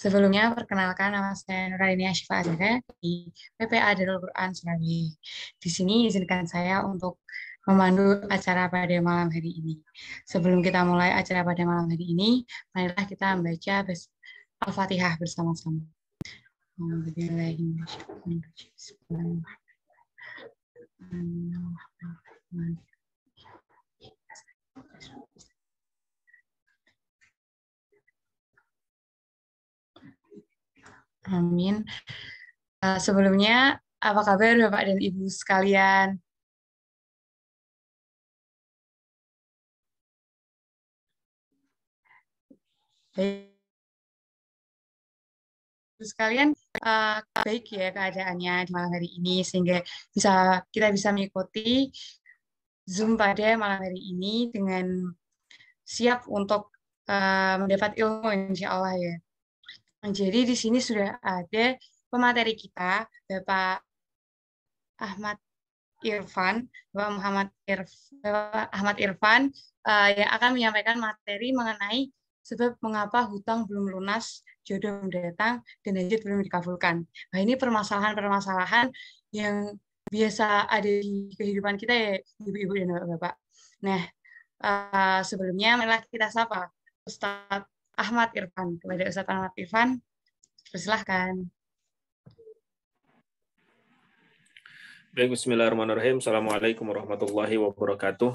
Sebelumnya, perkenalkan nama saya Nuraini Asyifa Azhara di PPA Darul Quran Surabaya. Di sini izinkan saya untuk memandu acara pada malam hari ini. Sebelum kita mulai acara pada malam hari ini, marilah kita membaca Al-Fatihah bersama-sama. Amin. Sebelumnya, apa kabar Bapak dan Ibu sekalian? Baik, Ibu sekalian, baik ya keadaannya di malam hari ini sehingga kita bisa mengikuti Zoom pada malam hari ini dengan siap untuk mendapat ilmu insya Allah ya. Jadi di sini sudah ada pemateri kita, Bapak Ahmad Irfan, Bapak Ahmad Irfan yang akan menyampaikan materi mengenai sebab mengapa hutang belum lunas, jodoh belum datang, dan hajat belum dikabulkan. Nah, ini permasalahan-permasalahan yang biasa ada di kehidupan kita ya, ibu-ibu dan bapak-bapak. Nah, sebelumnya marilah kita sapa Ustadz Ahmad Irfan. Kepada Ustadz Ahmad Irfan, persilahkan. Baik, bismillahirrahmanirrahim. Assalamualaikum warahmatullahi wabarakatuh.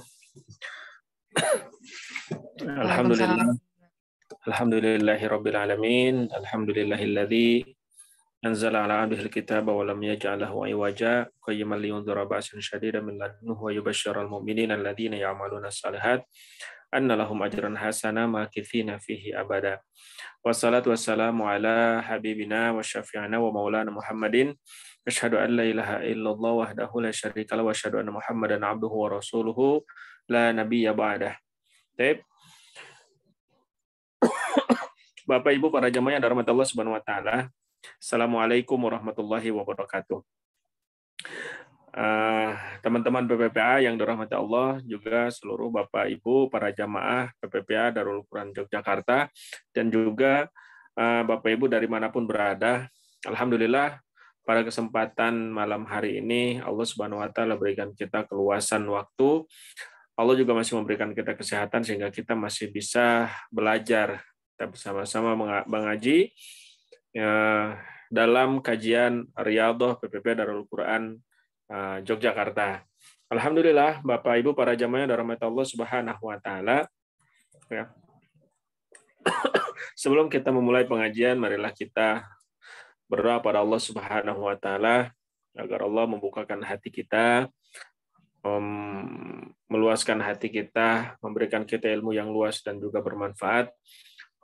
Alhamdulillahirabbil alamin. Alhamdulillahilladzi anzala ala abdihil kitaba wa lam yaj'al lahu iwaja qayyiman liyunzira ba'san syadidan min ladunhu wa yubashshiral mu'minina alladzina ya'maluna shalihat anna lahum ajran hasana makithina fihi abada. Wassalatu wassalamu ala habibina wa syafi'ina wa maulana Muhammadin. Asyhadu an la ilaha illallah wahdahu la syarika lahu wa asyhadu anna Muhammadan abduhu wa rasuluhu la nabiyya ba'dah. Baik. Bapak Ibu para jamaah yang dirahmati Allah Subhanahu wa taala. Assalamualaikum warahmatullahi wabarakatuh. Teman-teman PPPA yang dirahmati Allah, juga seluruh Bapak Ibu para jamaah PPPA Darul Quran Yogyakarta, dan juga Bapak Ibu dari manapun berada. Alhamdulillah pada kesempatan malam hari ini Allah Subhanahu wa taala berikan kita keluasan waktu. Allah juga masih memberikan kita kesehatan sehingga kita masih bisa belajar, kita bersama-sama mengaji dalam kajian Riyadhah PPPA Darul Quran Yogyakarta. Alhamdulillah Bapak Ibu para jamaah yang dirahmati Allah Subhanahu wa taala. Ya. Sebelum kita memulai pengajian, marilah kita berdoa pada Allah Subhanahu wa taala agar Allah membukakan hati kita, meluaskan hati kita, memberikan kita ilmu yang luas dan juga bermanfaat.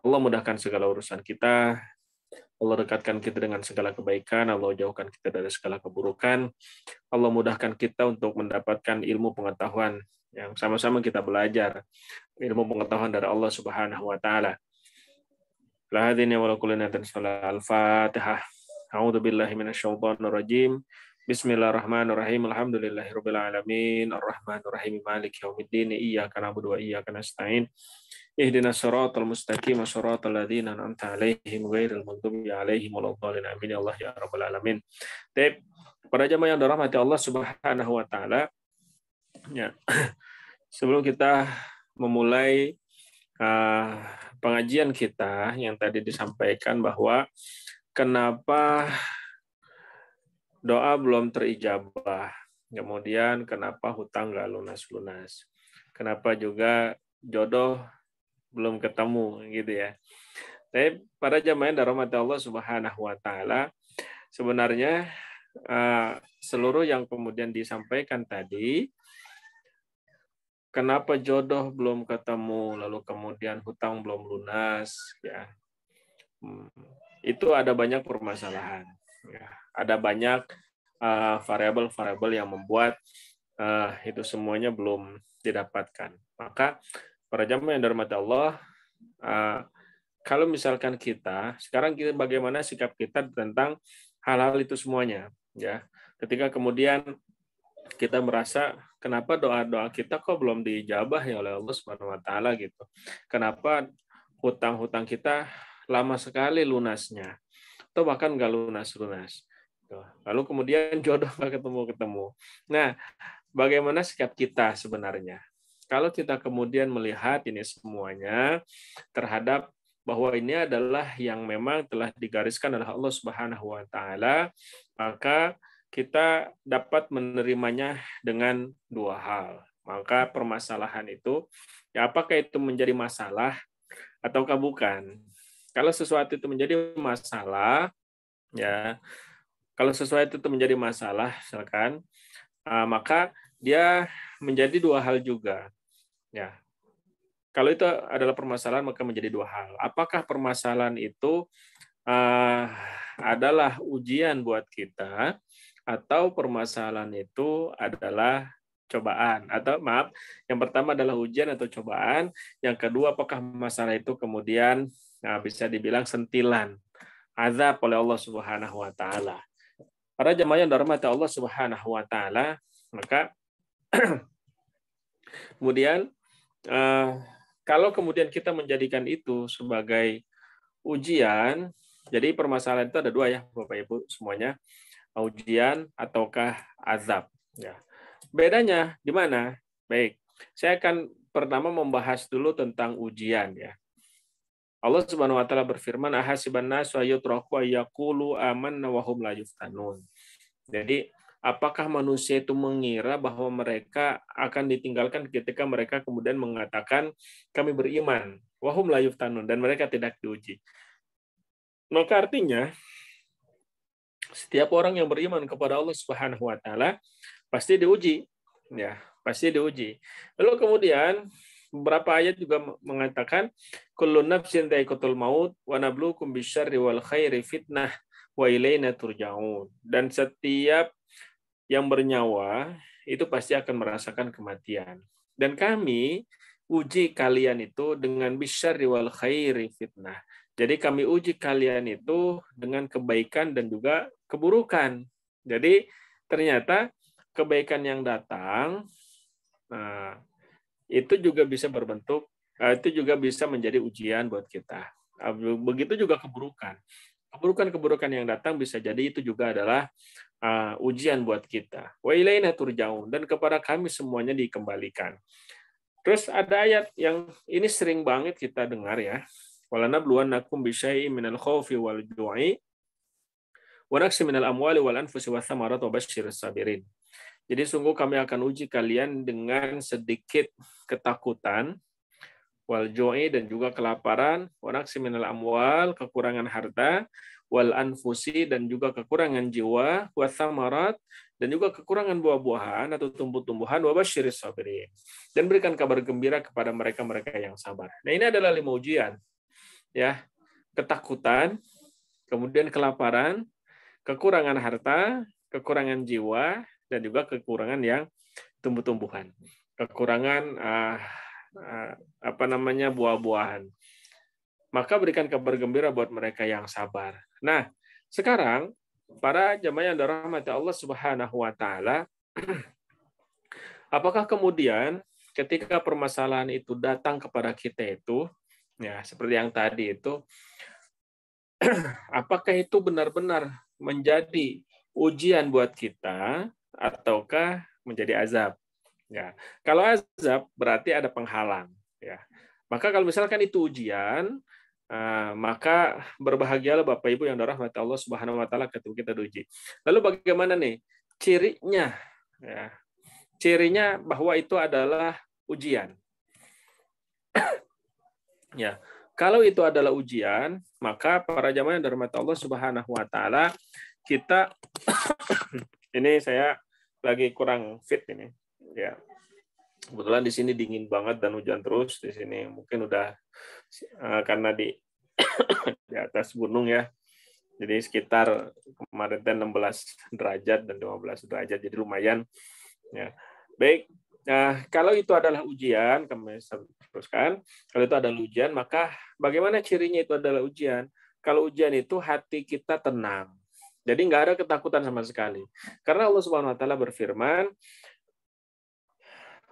Allah mudahkan segala urusan kita. Allah dekatkan kita dengan segala kebaikan, Allah jauhkan kita dari segala keburukan. Allah mudahkan kita untuk mendapatkan ilmu pengetahuan yang sama-sama kita belajar, ilmu pengetahuan dari Allah Subhanahu wa taala. Al-Fatihah. A'udzu billahi minasyaitonir rajim. Bismillahirrahmanirrahim. Alhamdulillahirabbil alamin. Arrahmanir rahim. Maliki yaumiddin. Iyyaka na'budu wa iyyaka nasta'in. Ihdinas siratal mustaqim, siratal ladzina an'amta 'alaihim ghairil maghdubi 'alaihim waladdallin. Amin ya Allah ya rabbal alamin. Baik, para jamaah yang dirahmati Allah Subhanahu wa taala. Ya. Sebelum kita memulai pengajian kita yang tadi disampaikan bahwa kenapa doa belum terijabah, kemudian kenapa hutang nggak lunas-lunas, kenapa juga jodoh belum ketemu gitu ya. Tapi para jamaah yang dirahmati Allah Subhanahu wa taala, sebenarnya seluruh yang kemudian disampaikan tadi, kenapa jodoh belum ketemu, lalu kemudian hutang belum lunas, ya, itu ada banyak permasalahan. Ya. Ada banyak variabel-variabel yang membuat itu semuanya belum didapatkan. Maka para jamaah yang dirahmati Allah, kalau misalkan sekarang kita bagaimana sikap kita tentang hal-hal itu semuanya, ya. Ketika kemudian kita merasa kenapa doa-doa kita kok belum dijabah ya oleh Allah Subhanahu wa taala gitu. Kenapa hutang-hutang kita lama sekali lunasnya, atau bahkan nggak lunas-lunas. Lalu kemudian jodoh nggak ketemu-ketemu. Nah, bagaimana sikap kita sebenarnya? Kalau kita kemudian melihat ini semuanya terhadap bahwa ini adalah yang memang telah digariskan oleh Allah Subhanahu wa taala, maka kita dapat menerimanya dengan dua hal. Maka permasalahan itu, ya apakah itu menjadi masalah ataukah bukan? Kalau sesuatu itu menjadi masalah, ya kalau sesuatu itu menjadi masalah, misalkan, maka dia menjadi dua hal juga. Ya, kalau itu adalah permasalahan, maka menjadi dua hal. Apakah permasalahan itu adalah ujian buat kita, atau permasalahan itu adalah cobaan? Atau maaf, yang pertama adalah ujian atau cobaan, yang kedua apakah masalah itu kemudian bisa dibilang sentilan, azab oleh Allah Subhanahu wa taala. Para jemaah yang dirahmati Allah Subhanahu wa taala, maka kemudian kalau kemudian kita menjadikan itu sebagai ujian, jadi permasalahan itu ada dua ya, Bapak Ibu semuanya, ujian ataukah azab. Ya. Bedanya di mana? Baik, saya akan pertama membahas dulu tentang ujian ya. Allah Subhanahu wa taala berfirman, ahasiban nasu ayyutraku ayyaqulu amanna wa hum la yuftanun. Jadi, apakah manusia itu mengira bahwa mereka akan ditinggalkan ketika mereka kemudian mengatakan kami beriman, wa hum la yuftanun, dan mereka tidak diuji. Maka artinya setiap orang yang beriman kepada Allah Subhanahu wa taala pasti diuji. Ya, pasti diuji. Lalu kemudian beberapa ayat juga mengatakan kullu nafsin dha'iqatul maut wa nabluukum bisyarri wal khairi fitnah wa ilaina turja'un. Dan setiap yang bernyawa itu pasti akan merasakan kematian. Dan kami uji kalian itu dengan bisyarri wal khairi fitnah. Jadi kami uji kalian itu dengan kebaikan dan juga keburukan. Jadi ternyata kebaikan yang datang itu juga bisa berbentuk, itu juga bisa menjadi ujian buat kita. Begitu juga keburukan. Keburukan-keburukan yang datang bisa jadi itu juga adalah ujian buat kita. Wa ilaina turja'un, dan kepada kami semuanya dikembalikan. Terus ada ayat yang ini sering banget kita dengar ya. Walanabluwannakum bisyai'in minal khaufi wal ju'i wa naqsin minal amwali wal anfusi wath thamarat wa basyyiris sabirin. Jadi sungguh kami akan uji kalian dengan sedikit ketakutan, wal ju'i, dan juga kelaparan, wa naqsin minal amwal, kekurangan harta, wal anfusi, dan juga kekurangan jiwa, wa thamarat, dan juga kekurangan buah-buahan atau tumbuh-tumbuhan, wa basyiris sabirin. Dan berikan kabar gembira kepada mereka-mereka yang sabar. Nah, ini adalah 5 ujian. Ya, ketakutan, kemudian kelaparan, kekurangan harta, kekurangan jiwa, dan juga kekurangan yang tumbuh-tumbuhan, kekurangan buah-buahan. Maka berikan kabar gembira buat mereka yang sabar. Nah, sekarang para jemaah yang dirahmati Allah Subhanahu wa taala, apakah kemudian ketika permasalahan itu datang kepada kita itu, ya seperti yang tadi itu, apakah itu benar-benar menjadi ujian buat kita ataukah menjadi azab? Ya, kalau azab berarti ada penghalang. Ya, maka kalau misalkan itu ujian, maka berbahagialah Bapak Ibu yang dirahmati Allah Subhanahu Wa Taala ketika kita diuji. Lalu bagaimana nih cirinya? Ya, cirinya bahwa itu adalah ujian. Ya, kalau itu adalah ujian, maka para jamaah yang dirahmati Allah Subhanahu Wa Taala, kita ini saya lagi kurang fit ini. Ya, kebetulan di sini dingin banget dan hujan terus di sini. Mungkin udah karena di atas gunung ya. Jadi sekitar kemarin 16 derajat dan 15 derajat, jadi lumayan. Ya. Baik. Nah, kalau itu adalah ujian, kami teruskan. Kalau itu adalah ujian, maka bagaimana cirinya itu adalah ujian? Kalau ujian itu hati kita tenang. Jadi nggak ada ketakutan sama sekali. Karena Allah Subhanahu Wa Taala berfirman,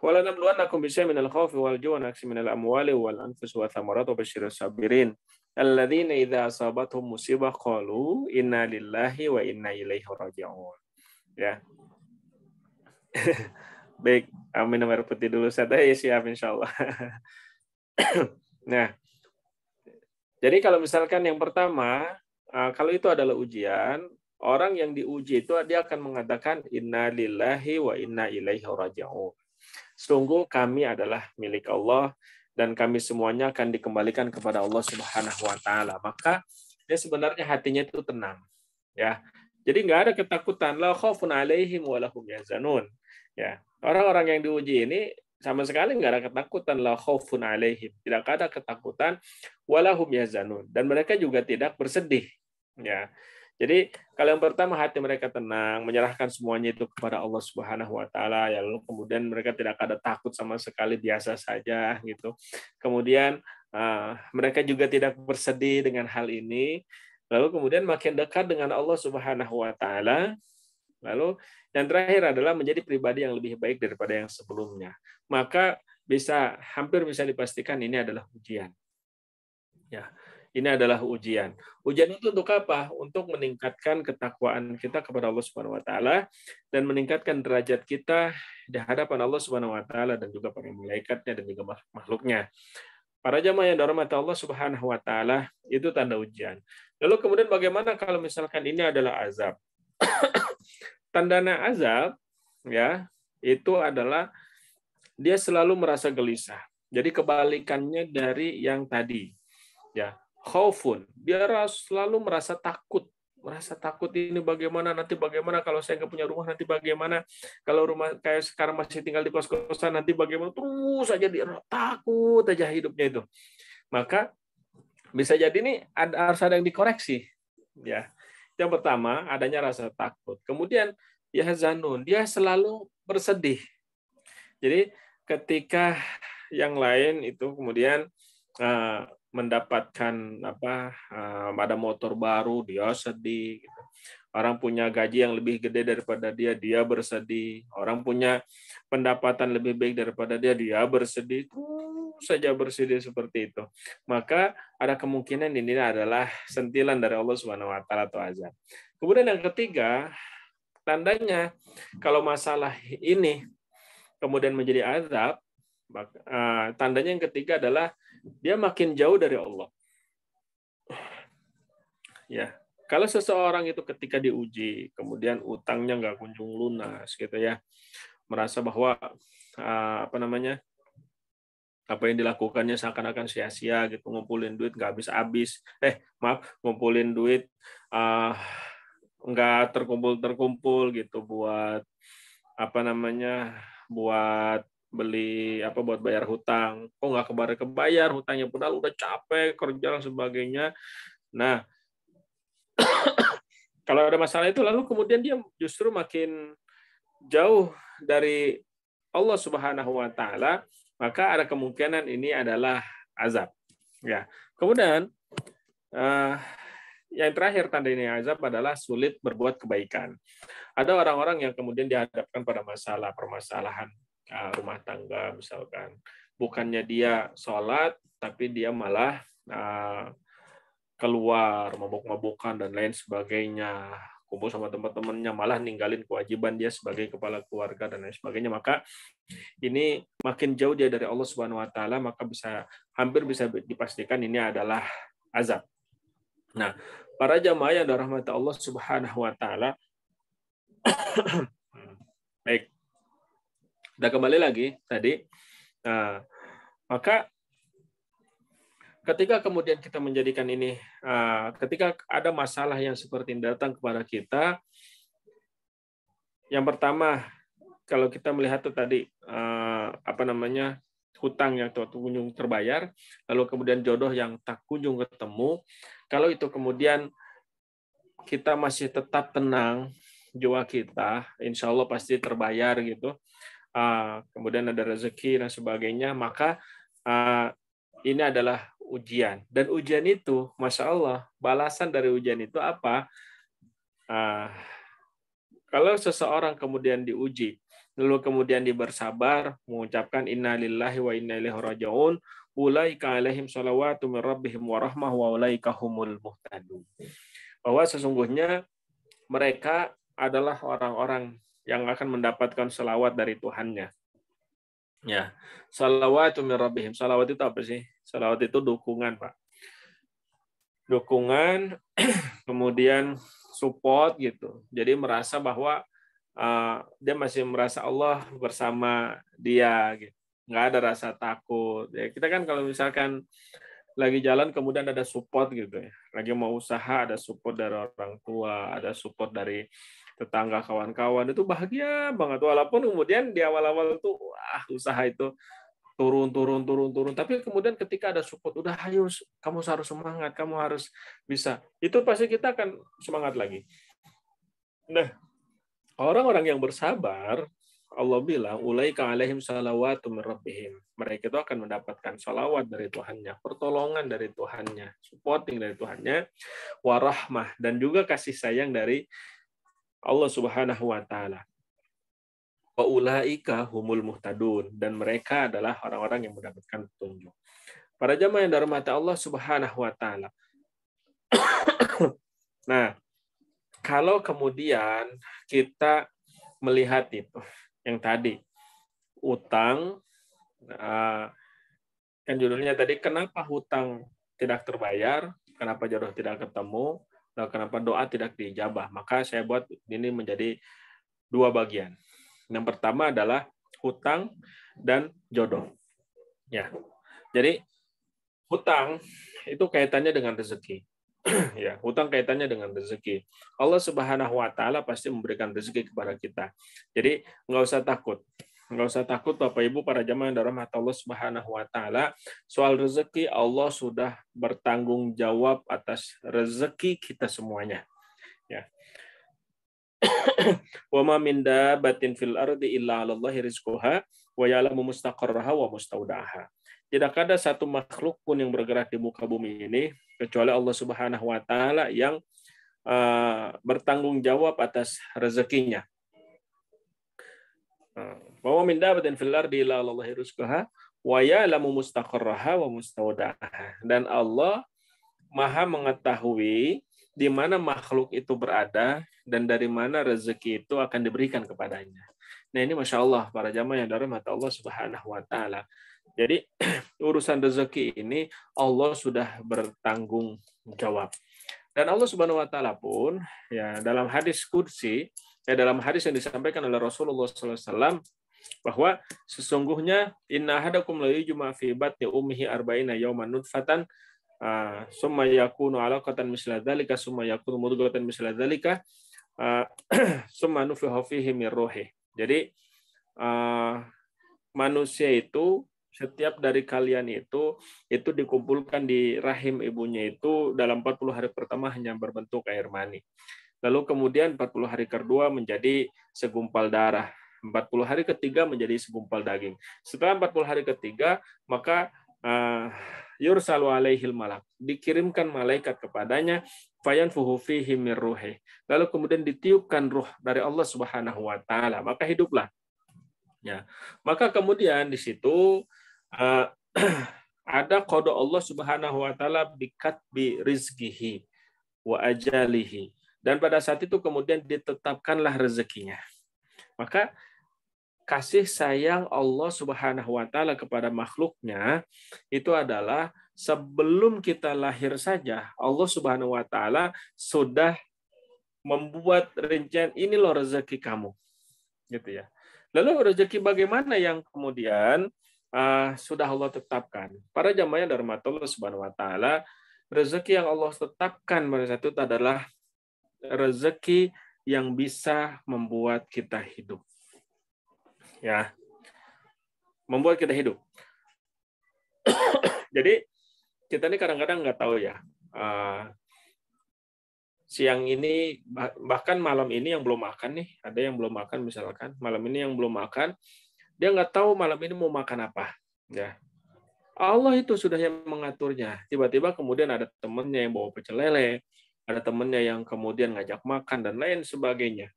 Wala nabluwannakum bisyai'in minal khawfi wal ju'i wa naqsin minal amwali wal anfusi wath thamarati wa basyirus sabirin. Alladzina idza asabatuhum musibah qalu inna lillahi wa inna ilaihi raji'un. Ya. Baik, minum air putih dulu saja ya, siap insyaallah. Nah, jadi kalau misalkan yang pertama, kalau itu adalah ujian, orang yang diuji itu dia akan mengatakan inna lillahi wa inna ilaihi raji'un. Sungguh kami adalah milik Allah dan kami semuanya akan dikembalikan kepada Allah Subhanahu wa taala. Maka dia sebenarnya hatinya itu tenang, ya. Jadi nggak ada ketakutan, la khaufun 'alaihim wa lahum yahzanun. Ya, orang-orang yang diuji ini sama sekali nggak ada ketakutan, la khaufun 'alaihim, tidak ada ketakutan, wa lahum yahzanun, dan mereka juga tidak bersedih. Ya. Jadi kalau yang pertama hati mereka tenang, menyerahkan semuanya itu kepada Allah Subhanahu wa taala, ya, lalu kemudian mereka tidak ada takut sama sekali, biasa saja gitu. Kemudian mereka juga tidak bersedih dengan hal ini. Lalu kemudian makin dekat dengan Allah Subhanahu wa taala. Lalu yang terakhir adalah menjadi pribadi yang lebih baik daripada yang sebelumnya. Maka hampir bisa dipastikan ini adalah ujian. Ya. Ini adalah ujian. Ujian itu untuk apa? Untuk meningkatkan ketakwaan kita kepada Allah Subhanahu wa taala dan meningkatkan derajat kita di hadapan Allah Subhanahu wa taala dan juga para malaikatnya dan juga makhluknya. Para jamaah yang dirahmati Allah Subhanahu wa taala, itu tanda ujian. Lalu kemudian bagaimana kalau misalkan ini adalah azab? Tandanya azab, ya, itu adalah dia selalu merasa gelisah. Jadi kebalikannya dari yang tadi. Ya, khaufun, dia selalu merasa takut ini bagaimana, nanti bagaimana kalau saya nggak punya rumah, nanti bagaimana kalau rumah kayak sekarang masih tinggal di kos-kosan, nanti bagaimana, terus saja dia takut aja hidupnya itu. Maka bisa jadi ini harus ada yang dikoreksi, ya. Yang pertama adanya rasa takut, kemudian yahzanun, dia selalu bersedih. Jadi ketika yang lain itu kemudian mendapatkan ada motor baru, dia sedih. Orang punya gaji yang lebih gede daripada dia bersedih. Orang punya pendapatan lebih baik daripada dia bersedih. Terus saja bersedih seperti itu. Maka ada kemungkinan ini adalah sentilan dari Allah Subhanahu wa taala atau azab. Kemudian yang ketiga, tandanya kalau masalah ini kemudian menjadi azab, tandanya yang ketiga adalah dia makin jauh dari Allah. Ya, kalau seseorang itu ketika diuji, kemudian utangnya nggak kunjung lunas, gitu ya, merasa bahwa apa yang dilakukannya seakan-akan sia-sia, gitu, ngumpulin duit nggak habis-habis, ngumpulin duit nggak terkumpul gitu buat buat beli buat bayar hutang, kok nggak kebayar hutangnya, padahal udah capek kerja dan sebagainya. Nah, kalau ada masalah itu lalu kemudian dia justru makin jauh dari Allah Subhanahu wa taala, maka ada kemungkinan ini adalah azab. Ya. Kemudian yang terakhir tanda ini azab adalah sulit berbuat kebaikan. Ada orang-orang yang kemudian dihadapkan pada permasalahan rumah tangga misalkan, bukannya dia sholat tapi dia malah keluar mabuk-mabukan dan lain sebagainya, kumpul sama teman-temannya, malah ninggalin kewajiban dia sebagai kepala keluarga dan lain sebagainya. Maka ini makin jauh dia dari Allah Subhanahu wa taala, maka hampir bisa dipastikan ini adalah azab. Nah, para jamaah yang dirahmati Allah Subhanahu wa taala, baik. Udah kembali lagi tadi. Nah, maka ketika kemudian kita menjadikan ini, ketika ada masalah yang seperti ini datang kepada kita, yang pertama, kalau kita melihat tuh tadi, hutang yang tak kunjung terbayar, lalu kemudian jodoh yang tak kunjung ketemu, kalau itu kemudian kita masih tetap tenang, jiwa kita, insya Allah pasti terbayar gitu, kemudian ada rezeki dan sebagainya, maka ini adalah ujian. Dan ujian itu, Masya Allah, balasan dari ujian itu apa? Kalau seseorang kemudian diuji lalu kemudian dia bersabar, mengucapkan inna lillahi wa inna ilaihi raji'un, ulaika alaihim shalawatu min rabbihim wa rahmah wa ulaika humul muhtadun. Bahwa sesungguhnya mereka adalah orang-orang yang akan mendapatkan salawat dari Tuhannya. Ya, salawatu min rabbihim. Salawat itu apa sih? Salawat itu dukungan, Pak. Dukungan, kemudian support gitu. Jadi merasa bahwa dia masih merasa Allah bersama dia gitu. Nggak ada rasa takut. Ya, kita kan kalau misalkan lagi jalan kemudian ada support gitu ya. Lagi mau usaha ada support dari orang tua, ada support dari tetangga, kawan-kawan, itu bahagia banget. Walaupun kemudian di awal-awal tuh usaha itu turun. Tapi kemudian ketika ada support, udah ayo kamu harus semangat, kamu harus bisa. Itu pasti kita akan semangat lagi. Nah, orang-orang yang bersabar, Allah bilang, ulaika alaihim salawatu min rabbihim. Mereka itu akan mendapatkan salawat dari Tuhannya, pertolongan dari Tuhannya, supporting dari Tuhannya, warahmah, dan juga kasih sayang dari Allah Subhanahu wa taala. Wa ulaika humul muhtadun, dan mereka adalah orang-orang yang mendapatkan petunjuk. Para jamaah yang dirahmati Allah Subhanahu wa taala. Nah, kalau kemudian kita melihat itu yang tadi utang, kan judulnya tadi kenapa hutang tidak terbayar, kenapa jodoh tidak ketemu, dan kenapa doa tidak dijabah. Maka saya buat ini menjadi dua bagian. Yang pertama adalah hutang dan jodoh. Ya. Jadi hutang itu kaitannya dengan rezeki. Ya, hutang kaitannya dengan rezeki. Allah Subhanahu wa taala pasti memberikan rezeki kepada kita. Jadi nggak usah takut. Nggak usah takut Bapak Ibu para jamaah yang dirahmati Allah Subhanahu wa taala. Soal rezeki Allah sudah bertanggung jawab atas rezeki kita semuanya. Ya. Wa ma min dabbatin fil ardi illa 'alallahi rizquha wa ya'lamu mustaqarraha wa mustaudaha. Tidak ada satu makhluk pun yang bergerak di muka bumi ini kecuali Allah Subhanahu wa taala yang bertanggung jawab atas rezekinya. Wa ma min dabbatin fil ardi illa 'alallahi rizquha wa ya'lamu mustaqarraha wa mustaudaha. Dan Allah Maha mengetahui di mana makhluk itu berada dan dari mana rezeki itu akan diberikan kepadanya. Nah ini Masya Allah, para jamaah yang dirahmati Allah Subhanahu wa taala. Jadi urusan rezeki ini Allah sudah bertanggung jawab. Dan Allah Subhanahu wa taala pun ya dalam hadis qudsi, dalam hadis yang disampaikan oleh Rasulullah SAW bahwa sesungguhnya inna ahadakum la yujma fi batni ummihi arba'ina yawman nutfatan summa yakunu 'alaqatan misla dzalika summa yakunu mudghatan misla dzalika summa nufiha fihi min ruhi. Jadi manusia itu setiap dari kalian itu dikumpulkan di rahim ibunya itu dalam 40 hari pertama hanya berbentuk air mani. Lalu kemudian 40 hari kedua menjadi segumpal darah. 40 hari ketiga menjadi segumpal daging. Setelah 40 hari ketiga, maka yursalu alaihil malak. Dikirimkan malaikat kepadanya, fayanfuhu fihi min ruhi. Lalu kemudian ditiupkan ruh dari Allah Subhanahu wa taala, maka hiduplah. Ya. Maka kemudian di situ ada qada Allah Subhanahu wa taala bikatbi rizqihi wa ajalihi. Dan pada saat itu kemudian ditetapkanlah rezekinya. Maka kasih sayang Allah Subhanahu wa taala kepada makhluknya itu adalah sebelum kita lahir saja Allah Subhanahu wa taala sudah membuat rincian ini loh rezeki kamu. Gitu ya. Lalu rezeki bagaimana yang kemudian sudah Allah tetapkan. Para jamaah yang dirahmati Allah Subhanahu wa taala, rezeki yang Allah tetapkan pada saat itu adalah rezeki yang bisa membuat kita hidup. Ya. Membuat kita hidup. Jadi kita ini kadang-kadang nggak tahu ya. Siang ini bahkan malam ini yang belum makan nih, ada yang belum makan misalkan, malam ini yang belum makan, dia nggak tahu malam ini mau makan apa. Ya. Allah itu sudah yang mengaturnya. Tiba-tiba kemudian ada temannya yang bawa pecel lele, ada temannya yang kemudian ngajak makan dan lain sebagainya.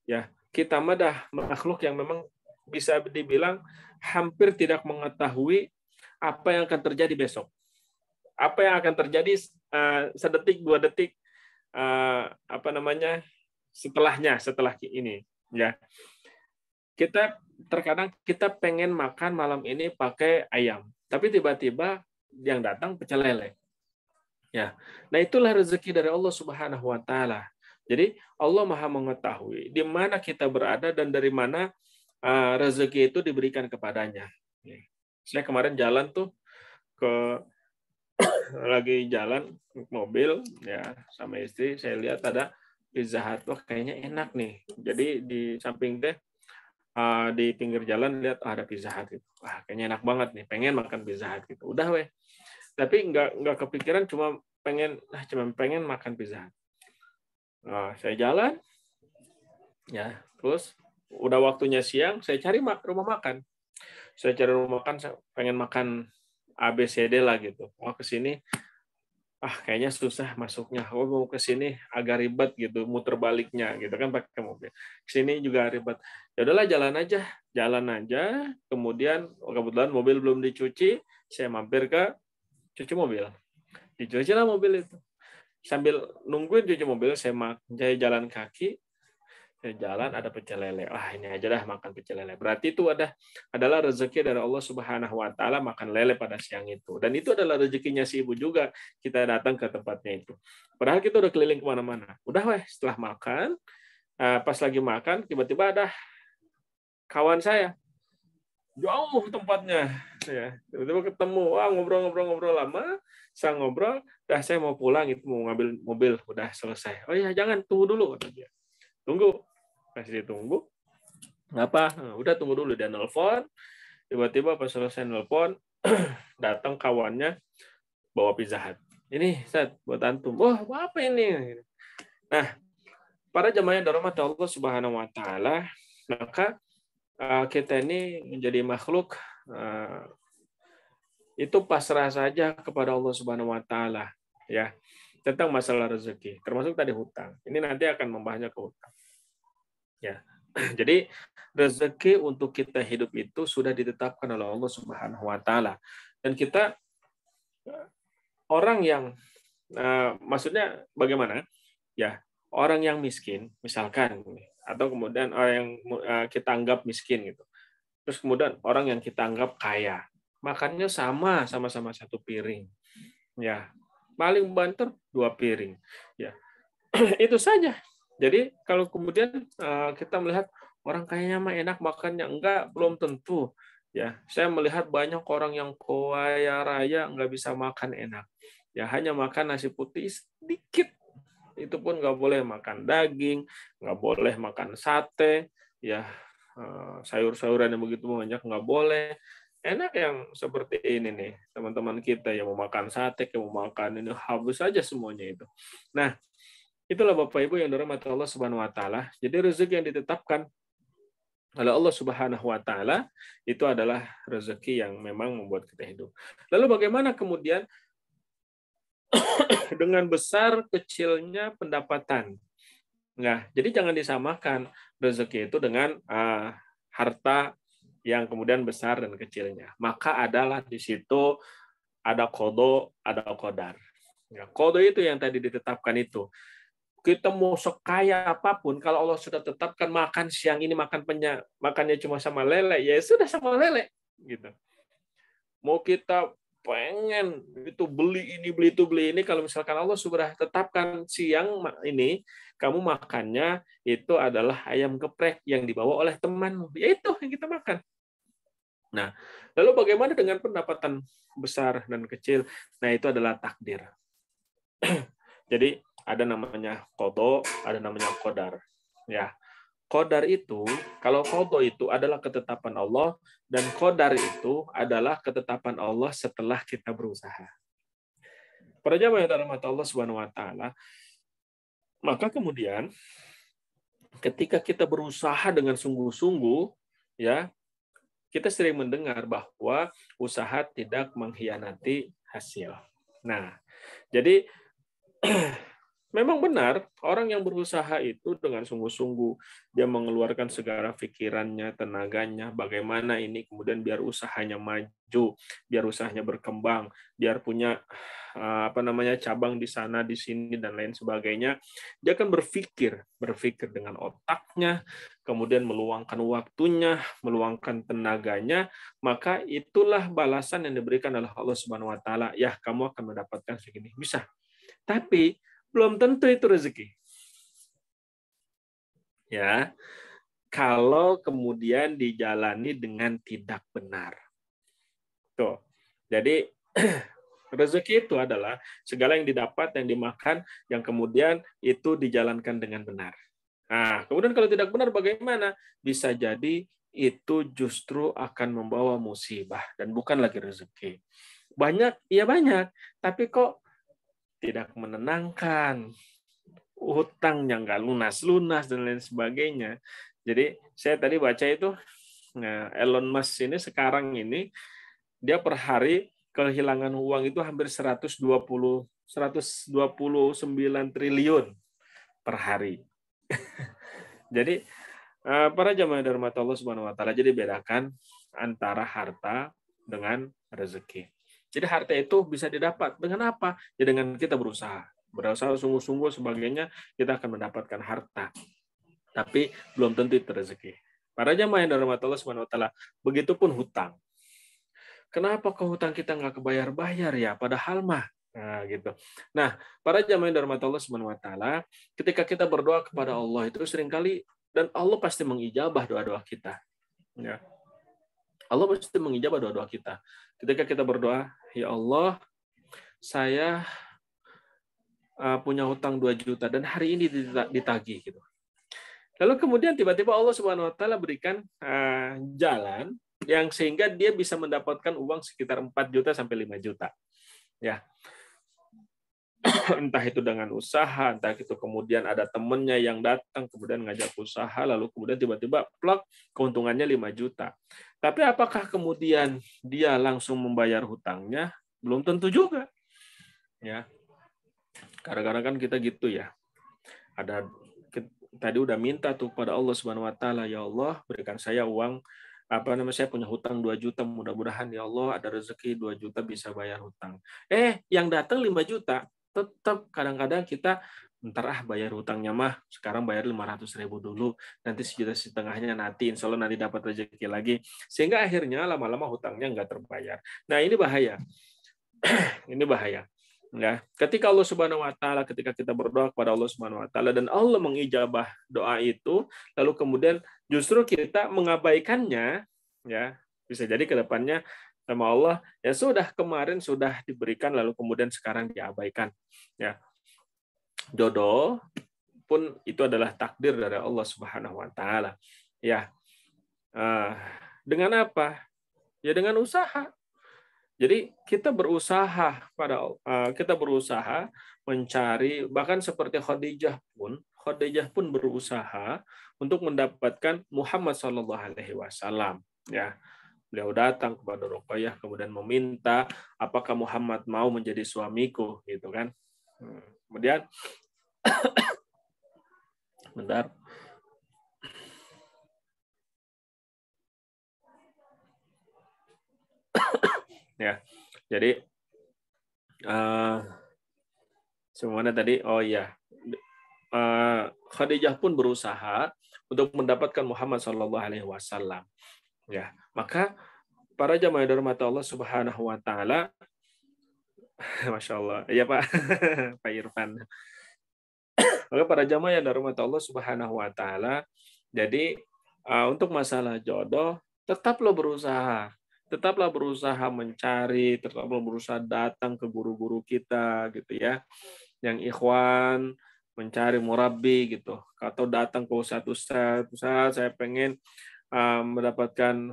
Ya, kita madah makhluk yang memang bisa dibilang hampir tidak mengetahui apa yang akan terjadi besok. Apa yang akan terjadi sedetik, 2 detik, setelah ini. Ya, terkadang kita pengen makan malam ini pakai ayam, tapi tiba-tiba yang datang pecel lele. Ya, nah itulah rezeki dari Allah Subhanahu wa Ta'ala. Jadi Allah Maha mengetahui di mana kita berada dan dari mana rezeki itu diberikan kepadanya. Saya kemarin jalan tuh lagi jalan mobil ya sama istri, saya lihat ada Pizza Hut, wah kayaknya enak nih. Jadi di samping teh di pinggir jalan lihat ada Pizza Hut gitu. Wah kayaknya enak banget nih, pengen makan Pizza Hut gitu. Udah weh. Tapi nggak kepikiran, cuma pengen makan Pizza Hut. Nah, saya jalan ya, terus udah waktunya siang, saya cari rumah makan. Saya cari rumah makan, saya pengen makan ABCD lah gitu. Oh ke sini kayaknya susah masuknya. Oh mau ke sini agak ribet gitu, muter baliknya gitu kan pakai mobil. Sini juga ribet. Ya udahlah jalan aja. Kemudian kebetulan mobil belum dicuci, saya mampir ke cuci mobil. Dicuci lah mobil itu. Sambil nungguin cuci mobil, saya jalan kaki. Saya jalan ada pecel lele. Ini aja dah makan pecel lele. Berarti itu adalah rezeki dari Allah Subhanahu wa Ta'ala makan lele pada siang itu. Dan itu adalah rezekinya si ibu juga. Kita datang ke tempatnya itu. Padahal kita udah keliling kemana-mana. Udah weh, setelah makan, pas lagi makan, tiba-tiba ada kawan saya. Jauh tempatnya. Ya, tiba-tiba ketemu. Ngobrol-ngobrol lama. Saya ngobrol, saya mau pulang, itu mau ngambil mobil. Udah selesai. Oh iya, jangan, tunggu dulu, kata dia. Tunggu. Kasih ditunggu. Ngapa? Udah tunggu dulu, dia nelpon. Tiba-tiba pas selesai nelpon, datang kawannya bawa Pizza Hut. Ini, Ustaz, buat antum. Wah, apa ini? Nah, para jemaah yang dirahmati Allah Subhanahu wa Ta'ala, maka kita ini menjadi makhluk itu pasrah saja kepada Allah Subhanahu wa Ta'ala, ya. Tentang masalah rezeki, termasuk tadi hutang. Ini nanti akan membahasnya ke hutang. Ya. Jadi rezeki untuk kita hidup itu sudah ditetapkan oleh Allah Subhanahu wa Ta'ala. Dan kita orang yang maksudnya bagaimana? Ya, orang yang miskin misalkan, atau kemudian orang yang kita anggap miskin gitu. Terus kemudian orang yang kita anggap kaya, makannya sama-sama satu piring. Ya. Paling banter 2 piring. Ya. Itu saja. Jadi kalau kemudian kita melihat orang kayaknya mah enak makannya, enggak, belum tentu. Ya, saya melihat banyak orang yang kaya raya nggak bisa makan enak. Ya, hanya makan nasi putih sedikit. Itu pun nggak boleh makan daging, nggak boleh makan sate, ya sayur-sayuran yang begitu banyak nggak boleh. Enak yang seperti ini nih, teman-teman kita yang mau makan sate, yang mau makan ini habis saja semuanya itu. Nah, itulah Bapak Ibu yang dirahmati Allah Subhanahu wa Ta'ala. Jadi rezeki yang ditetapkan oleh Allah Subhanahu wa Ta'ala itu adalah rezeki yang memang membuat kita hidup. Lalu bagaimana kemudian dengan besar kecilnya pendapatan? Nah, jadi jangan disamakan rezeki itu dengan harta yang kemudian besar dan kecilnya. Maka adalah di situ ada kodo, ada kodar. Ya, kodo itu yang tadi ditetapkan itu. Kita mau sekaya apapun, kalau Allah sudah tetapkan makan siang ini makannya cuma sama lele, ya sudah sama lele, gitu. Mau kita pengen itu beli ini beli itu beli ini, kalau misalkan Allah sudah tetapkan siang ini kamu makannya itu adalah ayam geprek yang dibawa oleh temanmu, ya itu yang kita makan. Nah, lalu bagaimana dengan pendapatan besar dan kecil? Nah, itu adalah takdir. Jadi ada namanya qada, ada namanya qadar. Ya. Qadar itu, kalau qada itu adalah ketetapan Allah dan qadar itu adalah ketetapan Allah setelah kita berusaha. Para jamaah yang dirahmati Allah Subhanahu wa Ta'ala, maka kemudian ketika kita berusaha dengan sungguh-sungguh, ya, kita sering mendengar bahwa usaha tidak mengkhianati hasil. Nah, jadi Memang benar, orang yang berusaha itu dengan sungguh-sungguh, dia mengeluarkan segala pikirannya, tenaganya, bagaimana ini kemudian biar usahanya maju, biar usahanya berkembang, biar punya cabang di sana, di sini, dan lain sebagainya. Dia akan berpikir dengan otaknya, kemudian meluangkan waktunya, meluangkan tenaganya, maka itulah balasan yang diberikan oleh Allah Subhanahu Wa Taala. Ya, kamu akan mendapatkan segini. Bisa. Tapi belum tentu itu rezeki. Ya, kalau kemudian dijalani dengan tidak benar. Tuh. Jadi rezeki itu adalah segala yang didapat, yang dimakan, yang kemudian itu dijalankan dengan benar. Nah, kemudian kalau tidak benar bagaimana? Bisa jadi itu justru akan membawa musibah dan bukan lagi rezeki. Banyak, ya banyak, tapi kok tidak menenangkan, hutangnya nggak lunas-lunas dan lain sebagainya. Jadi saya tadi baca itu, Elon Musk ini sekarang ini dia per hari kehilangan uang itu hampir 129 triliun per hari. Jadi para jamaah dari rahmat Allah Subhanahu Wa Taala, jadi bedakan antara harta dengan rezeki. Jadi harta itu bisa didapat dengan apa? Ya dengan kita berusaha sungguh-sungguh sebagainya, kita akan mendapatkan harta. Tapi belum tentu itu rezeki. Para jamaah yang dirahmati Allah Subhanahu Wa Taala, begitupun hutang. Kenapa ke hutang kita nggak kebayar-bayar ya? Padahal mah. Nah, gitu. Nah, para jamaah yang dirahmati Allah Subhanahu Wa Taala, ketika kita berdoa kepada Allah itu seringkali, dan Allah pasti mengijabah doa-doa kita. Ya. Allah pasti mengijabah doa-doa kita. Ketika kita berdoa, ya Allah, saya punya hutang 2 juta dan hari ini ditagih gitu. Lalu kemudian tiba-tiba Allah Subhanahu Wa Taala berikan jalan yang sehingga dia bisa mendapatkan uang sekitar 4 juta sampai 5 juta. Ya. Entah itu dengan usaha, entah itu kemudian ada temennya yang datang kemudian ngajak usaha, lalu kemudian tiba-tiba plak keuntungannya 5 juta. Tapi apakah kemudian dia langsung membayar hutangnya? Belum tentu juga. Ya. Kadang-kadang kan kita gitu ya. Tadi udah minta tuh pada Allah Subhanahu Wa Taala, ya Allah berikan saya uang, saya punya hutang 2 juta, mudah-mudahan ya Allah ada rezeki 2 juta bisa bayar hutang. Yang datang 5 juta, tetap kadang-kadang kita bentar bayar hutangnya mah, sekarang bayar 500.000 dulu, nanti 1,5 juta nanti, insya Allah nanti dapat rezeki lagi, sehingga akhirnya lama-lama hutangnya nggak terbayar. Nah ini bahaya. Ini bahaya. Ya, ketika Allah Subhanahu Wa Taala, ketika kita berdoa kepada Allah Subhanahu Wa Taala dan Allah mengijabah doa itu, lalu kemudian justru kita mengabaikannya, ya bisa jadi ke depannya sama Allah ya sudah kemarin sudah diberikan lalu kemudian sekarang diabaikan. Ya, jodoh pun itu adalah takdir dari Allah Subhanahu Wa Taala. Ya, dengan apa? Ya dengan usaha. Jadi kita berusaha mencari, bahkan seperti Khadijah pun berusaha untuk mendapatkan Muhammad SAW. Ya, beliau datang kepada Ruqayyah kemudian meminta apakah Muhammad mau menjadi suamiku, gitu kan? Kemudian, bentar. Ya, jadi semuanya tadi, Khadijah pun berusaha untuk mendapatkan Muhammad SAW. Ya, maka para jamaah yang dirahmati Allah Subhanahu Wa Taala, Masya Allah, ya Pak, Pak Irfan. Maka para jamaah yang dirahmati Allah Subhanahu Wa Taala, jadi untuk masalah jodoh tetaplah berusaha mencari, tetaplah berusaha datang ke guru-guru kita gitu ya, yang ikhwan, mencari murabbi gitu, atau datang ke ustaz, saya pengen mendapatkan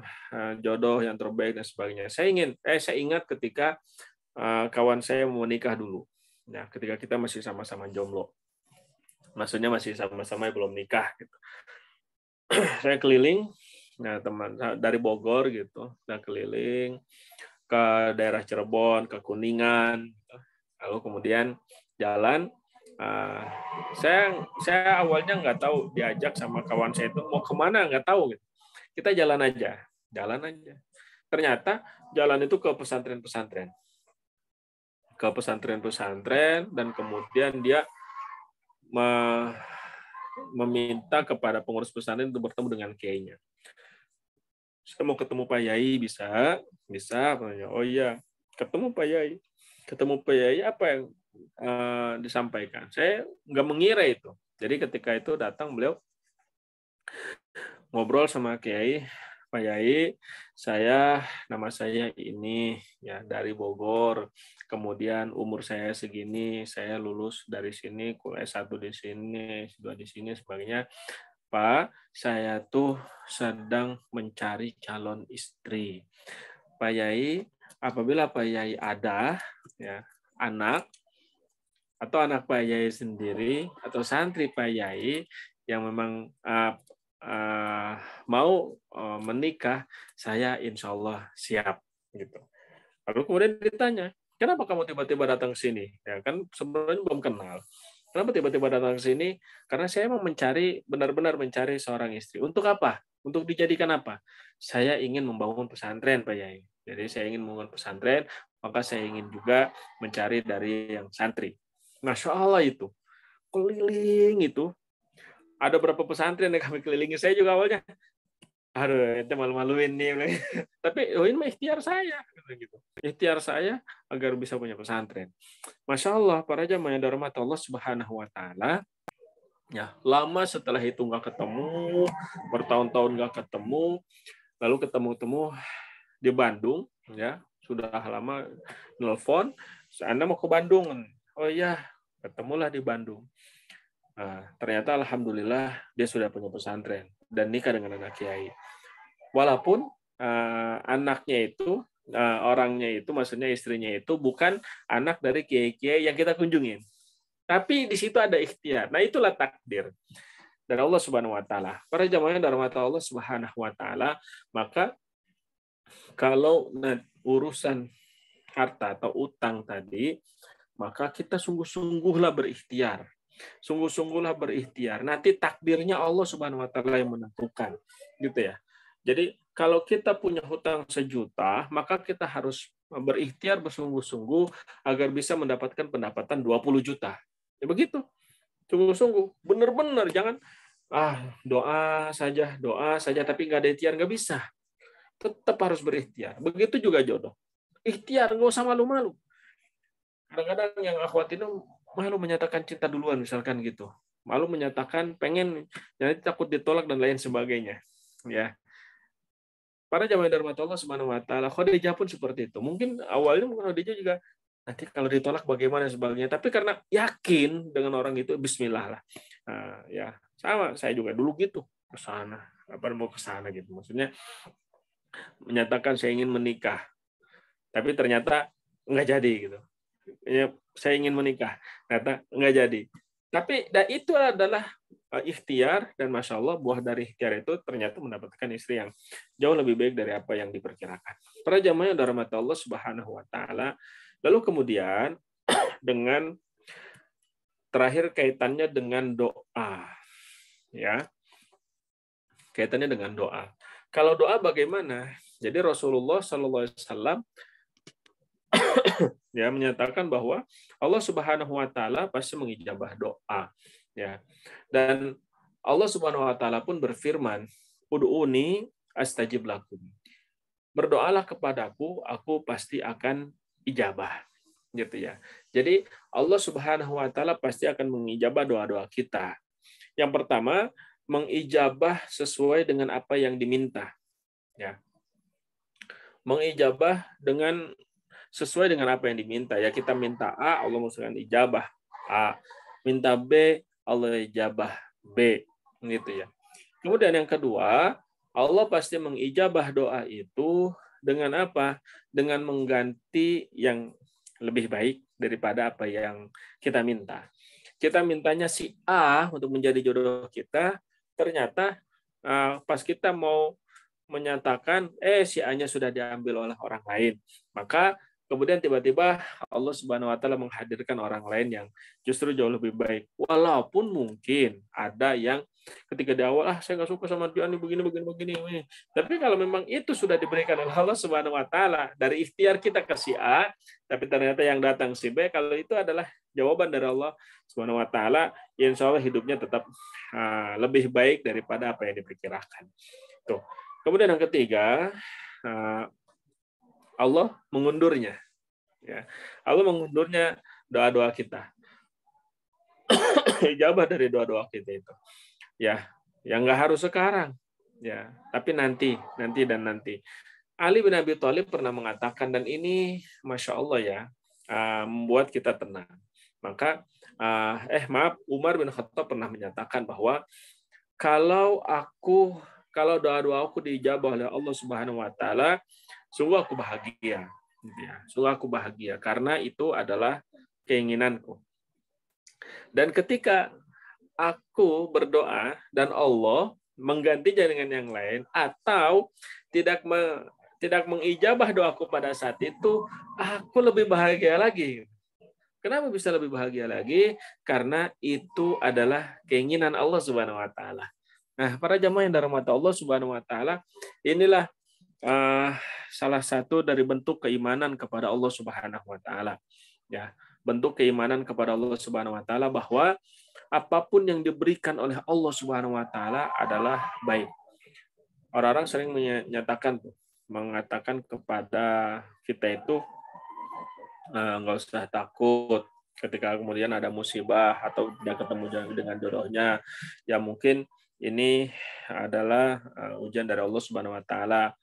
jodoh yang terbaik dan sebagainya. Saya ingat ketika kawan saya mau menikah dulu. Nah, ketika kita masih sama-sama jomblo. Maksudnya masih sama-sama belum nikah gitu. Saya keliling, nah teman dari Bogor gitu, dan keliling ke daerah Cirebon, ke Kuningan, lalu kemudian jalan Saya awalnya nggak tahu, diajak sama kawan saya itu mau kemana nggak tahu gitu. Kita jalan aja. Ternyata jalan itu ke pesantren-pesantren, dan kemudian dia meminta kepada pengurus pesantren untuk bertemu dengan kiainya. Saya mau ketemu Pak Yai, bisa. Oh iya, ketemu Pak Yai, apa yang disampaikan? Saya nggak mengira itu. Jadi ketika itu datang beliau ngobrol sama Kiai, Pak Yai, nama saya ini ya dari Bogor. Kemudian umur saya segini, saya lulus dari sini, kuliah S1 di sini, S2 di sini, sebagainya. Pak, saya tuh sedang mencari calon istri. Pak Yai, apabila Pak Yai ada ya anak atau anak Pak Yai sendiri atau santri Pak Yai yang memang mau menikah, saya insya Allah siap gitu. Lalu kemudian ditanya, kenapa kamu tiba-tiba datang ke sini? Ya kan sebenarnya belum kenal. Kenapa tiba-tiba datang ke sini? Karena saya mau benar-benar mencari seorang istri. Untuk apa? Untuk dijadikan apa? Saya ingin membangun pesantren, Pak Yai. Jadi saya ingin membangun pesantren, maka saya ingin juga mencari dari yang santri. Masya Allah itu. Keliling itu. Ada berapa pesantren yang kami kelilingi. Saya juga awalnya, aduh, itu malu-maluin nih. Tapi ini mah ikhtiar saya. Gitu. Ikhtiar saya agar bisa punya pesantren. Masya Allah, para jamaah yang dirahmati Allah Subhanahu wa Ta'ala, ya, lama setelah itu nggak ketemu, bertahun-tahun nggak ketemu, lalu ketemu di Bandung, ya, sudah lama nelfon, Anda mau ke Bandung? Oh iya, ketemulah di Bandung. Nah, ternyata alhamdulillah dia sudah punya pesantren dan nikah dengan anak kiai. Walaupun anaknya itu, orangnya itu, maksudnya istrinya itu bukan anak dari kiai-kiai yang kita kunjungin. Tapi di situ ada ikhtiar. Nah, itulah takdir dari Allah Subhanahu wa Ta'ala. Para jamaah dari Allah Subhanahu wa Ta'ala, maka kalau urusan harta atau utang tadi, maka kita sungguh-sungguhlah berikhtiar. Nanti takdirnya Allah Subhanahu wa Ta'ala yang menentukan. Gitu ya. Jadi kalau kita punya hutang 1 juta, maka kita harus berikhtiar bersungguh-sungguh agar bisa mendapatkan pendapatan 20 juta. Ya begitu. Sungguh-sungguh. Benar-benar. Jangan doa saja, tapi nggak ada ikhtiar, nggak bisa. Tetap harus berikhtiar. Begitu juga jodoh. Ikhtiar, nggak usah malu-malu. Kadang-kadang yang akhwat itu malu menyatakan cinta duluan, misalkan gitu. Malu menyatakan pengen, jadi takut ditolak dan lain sebagainya. Ya. Para jamaah dari Allah Subhanahu wa Ta'ala, Khadijah pun seperti itu. Mungkin awalnya Khadijah juga nanti kalau ditolak bagaimana sebagainya. Tapi karena yakin dengan orang itu, Bismillah lah. Ya sama, saya juga dulu gitu ke sana. Mau ke sana gitu. Maksudnya menyatakan saya ingin menikah, tapi ternyata nggak jadi gitu. Ya, saya ingin menikah, ternyata nggak jadi. Tapi itu adalah ikhtiar, dan masya Allah buah dari ikhtiar itu ternyata mendapatkan istri yang jauh lebih baik dari apa yang diperkirakan. Para jamaah yang dirahmati Allah Subhanahu wa Ta'ala. Lalu kemudian dengan terakhir kaitannya dengan doa, ya, kaitannya dengan doa. Kalau doa bagaimana? Jadi Rasulullah SAW ya menyatakan bahwa Allah Subhanahu wa Ta'ala pasti mengijabah doa, ya. Dan Allah Subhanahu wa Ta'ala pun berfirman, ud'uni astajib lakum. Berdoalah kepadaku, aku pasti akan ijabah, gitu ya. Jadi Allah Subhanahu wa Ta'ala pasti akan mengijabah doa-doa kita. Yang pertama, mengijabah sesuai dengan apa yang diminta, ya. Mengijabah dengan sesuai dengan apa yang diminta, ya. Kita minta A, Allah mengatakan ijabah A. Minta B, Allah ijabah B, gitu ya. Kemudian yang kedua, Allah pasti mengijabah doa itu dengan apa? Dengan mengganti yang lebih baik daripada apa yang kita minta. Kita mintanya si A untuk menjadi jodoh kita, ternyata pas kita mau menyatakan si A-nya sudah diambil oleh orang lain, maka kemudian tiba-tiba Allah Subhanahu wa taala menghadirkan orang lain yang justru jauh lebih baik. Walaupun mungkin ada yang ketika di awal, saya nggak suka sama dia nih begini. Tapi kalau memang itu sudah diberikan oleh Allah Subhanahu wa taala dari ikhtiar kita ke si A, tapi ternyata yang datang si B, kalau itu adalah jawaban dari Allah Subhanahu wa taala, insya Allah hidupnya tetap lebih baik daripada apa yang diperkirakan. Tuh. Kemudian yang ketiga, Allah mengundurnya. Ya. Allah mengundurnya doa-doa kita. Ijabah dari doa-doa kita itu. Ya, yang nggak harus sekarang. Ya, tapi nanti. Ali bin Abi Thalib pernah mengatakan, dan ini Masya Allah ya, membuat kita tenang. Maka, Umar bin Khattab pernah menyatakan bahwa kalau doa-doa aku diijabah oleh Allah Subhanahu wa taala, sungguh aku bahagia. Ya, sungguh aku bahagia karena itu adalah keinginanku. Dan ketika aku berdoa dan Allah menggantinya dengan yang lain atau tidak mengijabah doaku pada saat itu, aku lebih bahagia lagi. Kenapa bisa lebih bahagia lagi? Karena itu adalah keinginan Allah Subhanahu wa taala. Nah, para jamaah yang dirahmati Allah Subhanahu wa taala, inilah salah satu dari bentuk keimanan kepada Allah Subhanahu wa taala. Ya, bentuk keimanan kepada Allah Subhanahu wa taala bahwa apapun yang diberikan oleh Allah Subhanahu wa taala adalah baik. Orang-orang sering mengatakan kepada kita itu nggak usah takut ketika kemudian ada musibah atau tidak ketemu dengan jodohnya. Ya mungkin ini adalah ujian dari Allah Subhanahu wa taala.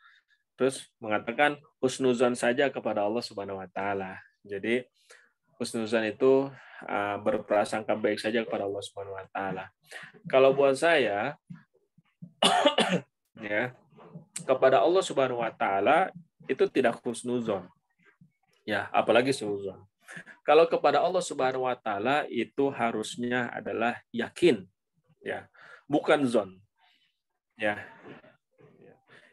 Terus mengatakan husnuzan saja kepada Allah Subhanahu wa taala. Jadi husnuzan itu berprasangka baik saja kepada Allah Subhanahu wa taala. Kalau buat saya ya, kepada Allah Subhanahu wa taala itu tidak husnuzon. Ya, apalagi suuzon. Kalau kepada Allah Subhanahu wa taala itu harusnya adalah yakin, ya, bukan zon. Ya.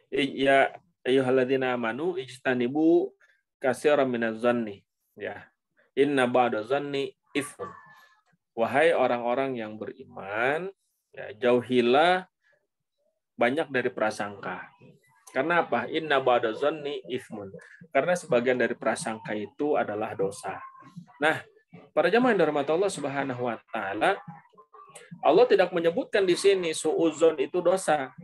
Ya ayyuhalladzina amanu ijtanibu katsiran minadz-dzanni. Ya. Inna ba'da zanni ifun. Wahai orang-orang yang beriman, ya, jauhilah banyak dari prasangka. Karena apa? Inna ba'da zanni ifmun. Karena sebagian dari prasangka itu adalah dosa. Nah, para jamaah yang dirahmati Allah Subhanahu wa taala, Allah tidak menyebutkan di sini suuzon itu dosa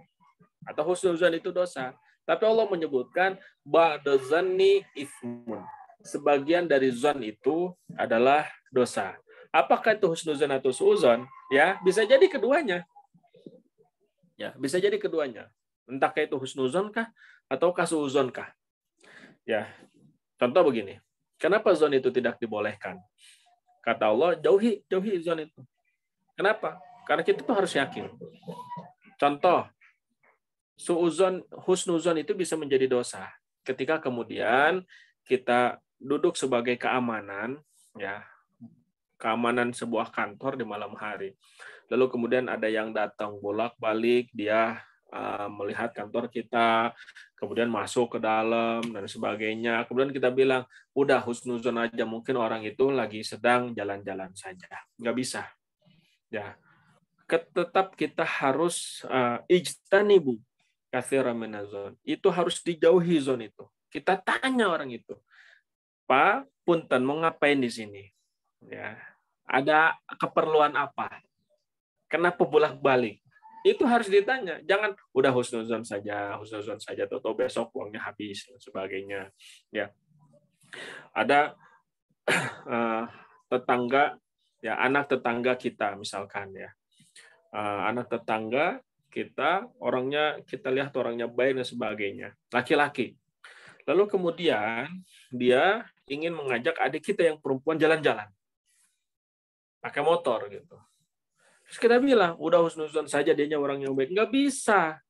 atau husnuzon itu dosa, tapi Allah menyebutkan ba'da zanni ifmun. Sebagian dari zon itu adalah dosa. Apakah itu husnuzon atau suuzon? Ya, bisa jadi keduanya. Ya, bisa jadi keduanya. Entahkah itu husnuzon kah atau suuzon kah? Ya. Contoh begini. Kenapa zon itu tidak dibolehkan? Kata Allah, jauhi zon itu. Kenapa? Karena kita tuh harus yakin. Contoh, suuzon, husnuzon itu bisa menjadi dosa ketika kemudian kita duduk sebagai keamanan, ya, keamanan sebuah kantor di malam hari. Lalu kemudian ada yang datang bolak-balik, dia melihat kantor kita, kemudian masuk ke dalam dan sebagainya. Kemudian kita bilang, udah husnuzon aja, mungkin orang itu lagi sedang jalan-jalan saja. Nggak bisa. Ya, tetap kita harus ijtanibu katsiran minadz-dzanni. Itu harus dijauhi zon itu. Kita tanya orang itu, Pak, punten, mau ngapain di sini? Ya, ada keperluan apa? Kenapa bolak-balik? Itu harus ditanya. Jangan udah husnuzon saja, atau besok uangnya habis dan sebagainya. Ya, ada tetangga, ya, anak tetangga kita misalkan, ya, anak tetangga kita orangnya, kita lihat orangnya baik dan sebagainya, laki-laki. Lalu kemudian dia ingin mengajak adik kita yang perempuan jalan-jalan pakai motor gitu. Terus kita bilang, udah husnuzon saja, dianya orang yang baik. Nggak bisa.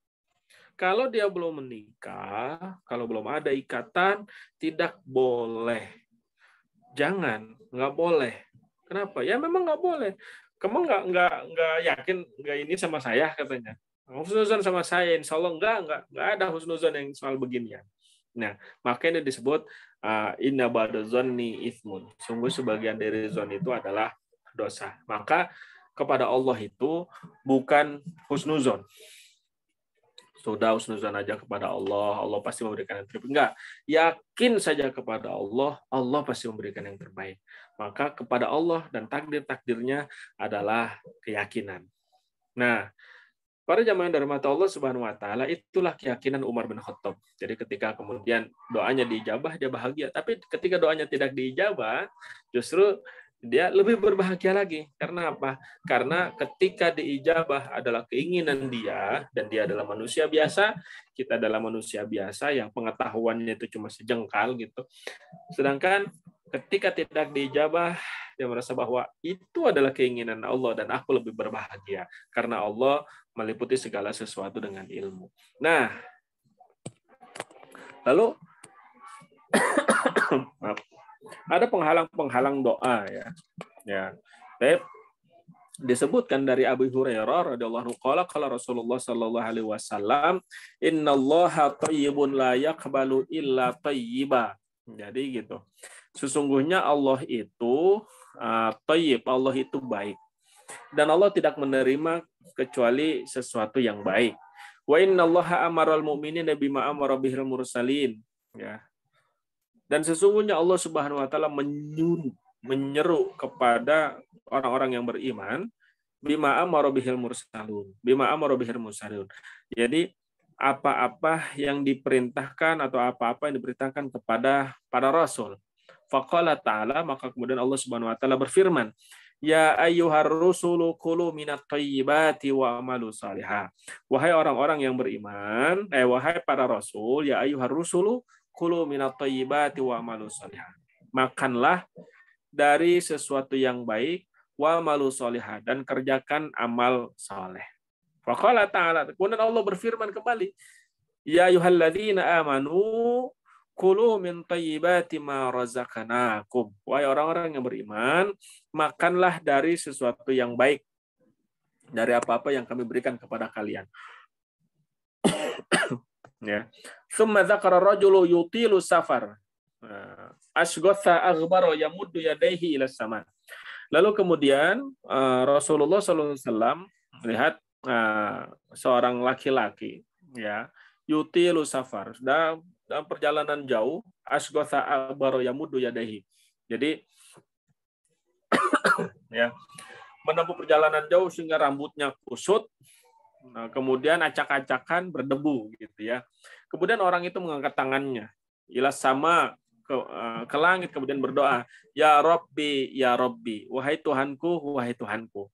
Kalau dia belum menikah, kalau belum ada ikatan, tidak boleh. Jangan, nggak boleh. Kenapa? Ya memang nggak boleh. Kamu nggak yakin nggak ini sama saya katanya. Husnuzon sama saya, insya Allah nggak ada husnuzon yang soal beginian. Nah, makanya disebut Inna ba'dadh-dhanni itsmun. Sungguh sebagian dari zon itu adalah dosa. Maka kepada Allah itu bukan husnuzon. Sudah husnuzon aja kepada Allah, Allah pasti memberikan yang terbaik. Enggak, yakin saja kepada Allah, Allah pasti memberikan yang terbaik. Maka kepada Allah dan takdir-takdirnya adalah keyakinan. Nah, para jamaah yang dirahmati Allah Subhanahu wa taala, itulah keyakinan Umar bin Khattab. Jadi ketika kemudian doanya diijabah, dia bahagia. Tapi ketika doanya tidak diijabah, justru dia lebih berbahagia lagi. Karena apa? Karena ketika diijabah adalah keinginan dia, dan dia adalah manusia biasa, kita adalah manusia biasa yang pengetahuannya itu cuma sejengkal gitu. Sedangkan ketika tidak diijabah, dia merasa bahwa itu adalah keinginan Allah dan aku lebih berbahagia. Karena Allah meliputi segala sesuatu dengan ilmu. Nah, lalu ada penghalang-penghalang doa ya. Ya. Disebutkan dari Abu Hurairah radhiyallahu anhu qala Rasulullah sallallahu alaihi wasallam, "Innallaha thayyibun la yaqbalu illa thayyiba." Jadi gitu. Sesungguhnya Allah itu thayyib, Allah itu baik. Dan Allah tidak menerima kecuali sesuatu yang baik. Wa innallaha amaral mu'minina bima amara bihil mursalin. Ya. Dan sesungguhnya Allah Subhanahu wa taala menyeru kepada orang-orang yang beriman bima amara bihil mursalun. Bima amara bihil mursalun. Jadi apa-apa yang diperintahkan atau apa-apa yang diperintahkan kepada para rasul. Faqala ta'ala, maka kemudian Allah Subhanahu wa taala berfirman, "Ya ayyuhar rusulu kulu minat thayyibati wa amalu salihah." Wahai orang-orang yang beriman, wahai para rasul, ya ayyuhar rusulu kulu minat thayyibati wa amalu salihah. Makanlah dari sesuatu yang baik, wa amalu salihah, dan kerjakan amal saleh. Faqala ta'ala, kemudian Allah berfirman kembali, "Ya ayyuhalladzina amanu kulu min thayyibati ma razaqnakum." Wahai orang-orang yang beriman, makanlah dari sesuatu yang baik, dari apa-apa yang kami berikan kepada kalian. Ya. Tsumma dzakara rajulu yutilu safar. Asghatha aghbara yamuddu yadayhi ila sama. Lalu kemudian Rasulullah SAW melihat seorang laki-laki ya, yutilu safar, dalam perjalanan jauh, asghatha aghbara yamuddu yadayhi. Jadi ya, menempuh perjalanan jauh sehingga rambutnya kusut, kemudian acak-acakan berdebu gitu ya. Kemudian orang itu mengangkat tangannya ila sama ke langit, kemudian berdoa, "Ya Rabbi, ya Rabbi, wahai Tuhanku, wahai Tuhanku."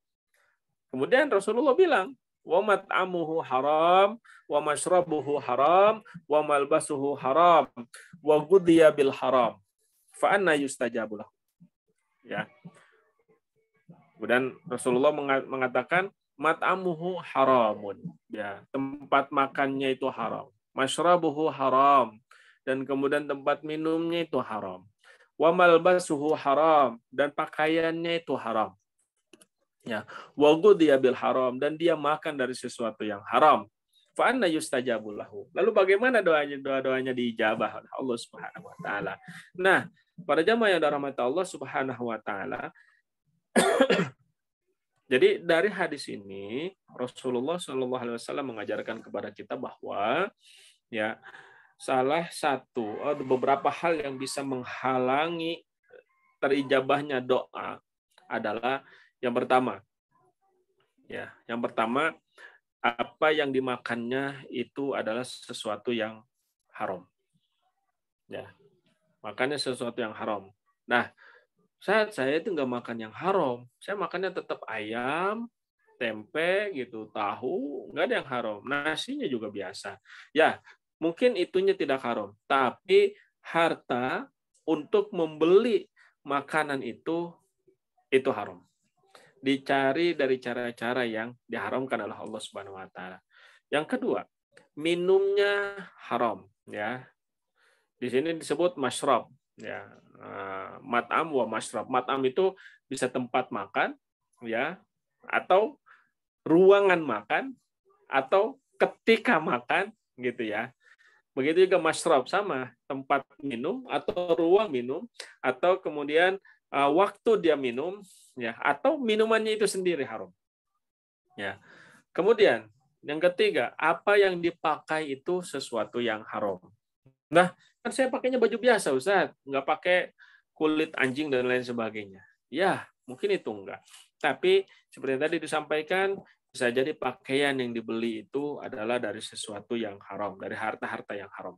Kemudian Rasulullah bilang, "Wa mat'amuhu haram, wa mashrabuhu haram, wa malbasuhu haram, wa ghudhiya bil haram. Fa anna yustajabu lahu." Ya. Kemudian Rasulullah mengatakan, mat'amuhu haramun, ya, tempat makannya itu haram, mashrabuhu haram, dan kemudian tempat minumnya itu haram, wa malbasuhu haram, dan pakaiannya itu haram, ya, wa ghudhiya bil haram, dan dia makan dari sesuatu yang haram. Fa anna yustajabu lahu. Lalu bagaimana doa-doanya diijabah oleh Allah Subhanahu wa taala? Nah, para jamaah yang dirahmati Allah Subhanahu wa taala, jadi dari hadis ini Rasulullah Shallallahu Alaihi Wasallam mengajarkan kepada kita bahwa ya salah satu beberapa hal yang bisa menghalangi terijabahnya doa adalah yang pertama apa yang dimakannya itu adalah sesuatu yang haram, ya, makannya sesuatu yang haram. Nah, saat saya itu nggak makan yang haram, saya makannya tetap ayam, tempe, gitu, tahu, nggak ada yang haram. Nasinya juga biasa. Ya, mungkin itunya tidak haram, tapi harta untuk membeli makanan itu haram. Dicari dari cara-cara yang diharamkan oleh Allah Subhanahu Wa Taala. Yang kedua, minumnya haram. Ya, di sini disebut mashrab. Ya, mat'am wa mashrab. Mat'am itu bisa tempat makan, ya, atau ruangan makan, atau ketika makan, gitu ya. Begitu juga mashrab, sama, tempat minum atau ruang minum atau kemudian waktu dia minum, ya, atau minumannya itu sendiri haram. Ya. Kemudian yang ketiga, apa yang dipakai itu sesuatu yang haram. Nah, kan saya pakainya baju biasa, Ustaz, nggak pakai kulit anjing dan lain sebagainya. Ya, mungkin itu enggak. Tapi seperti yang tadi disampaikan, bisa jadi pakaian yang dibeli itu adalah dari sesuatu yang haram, dari harta-harta yang haram.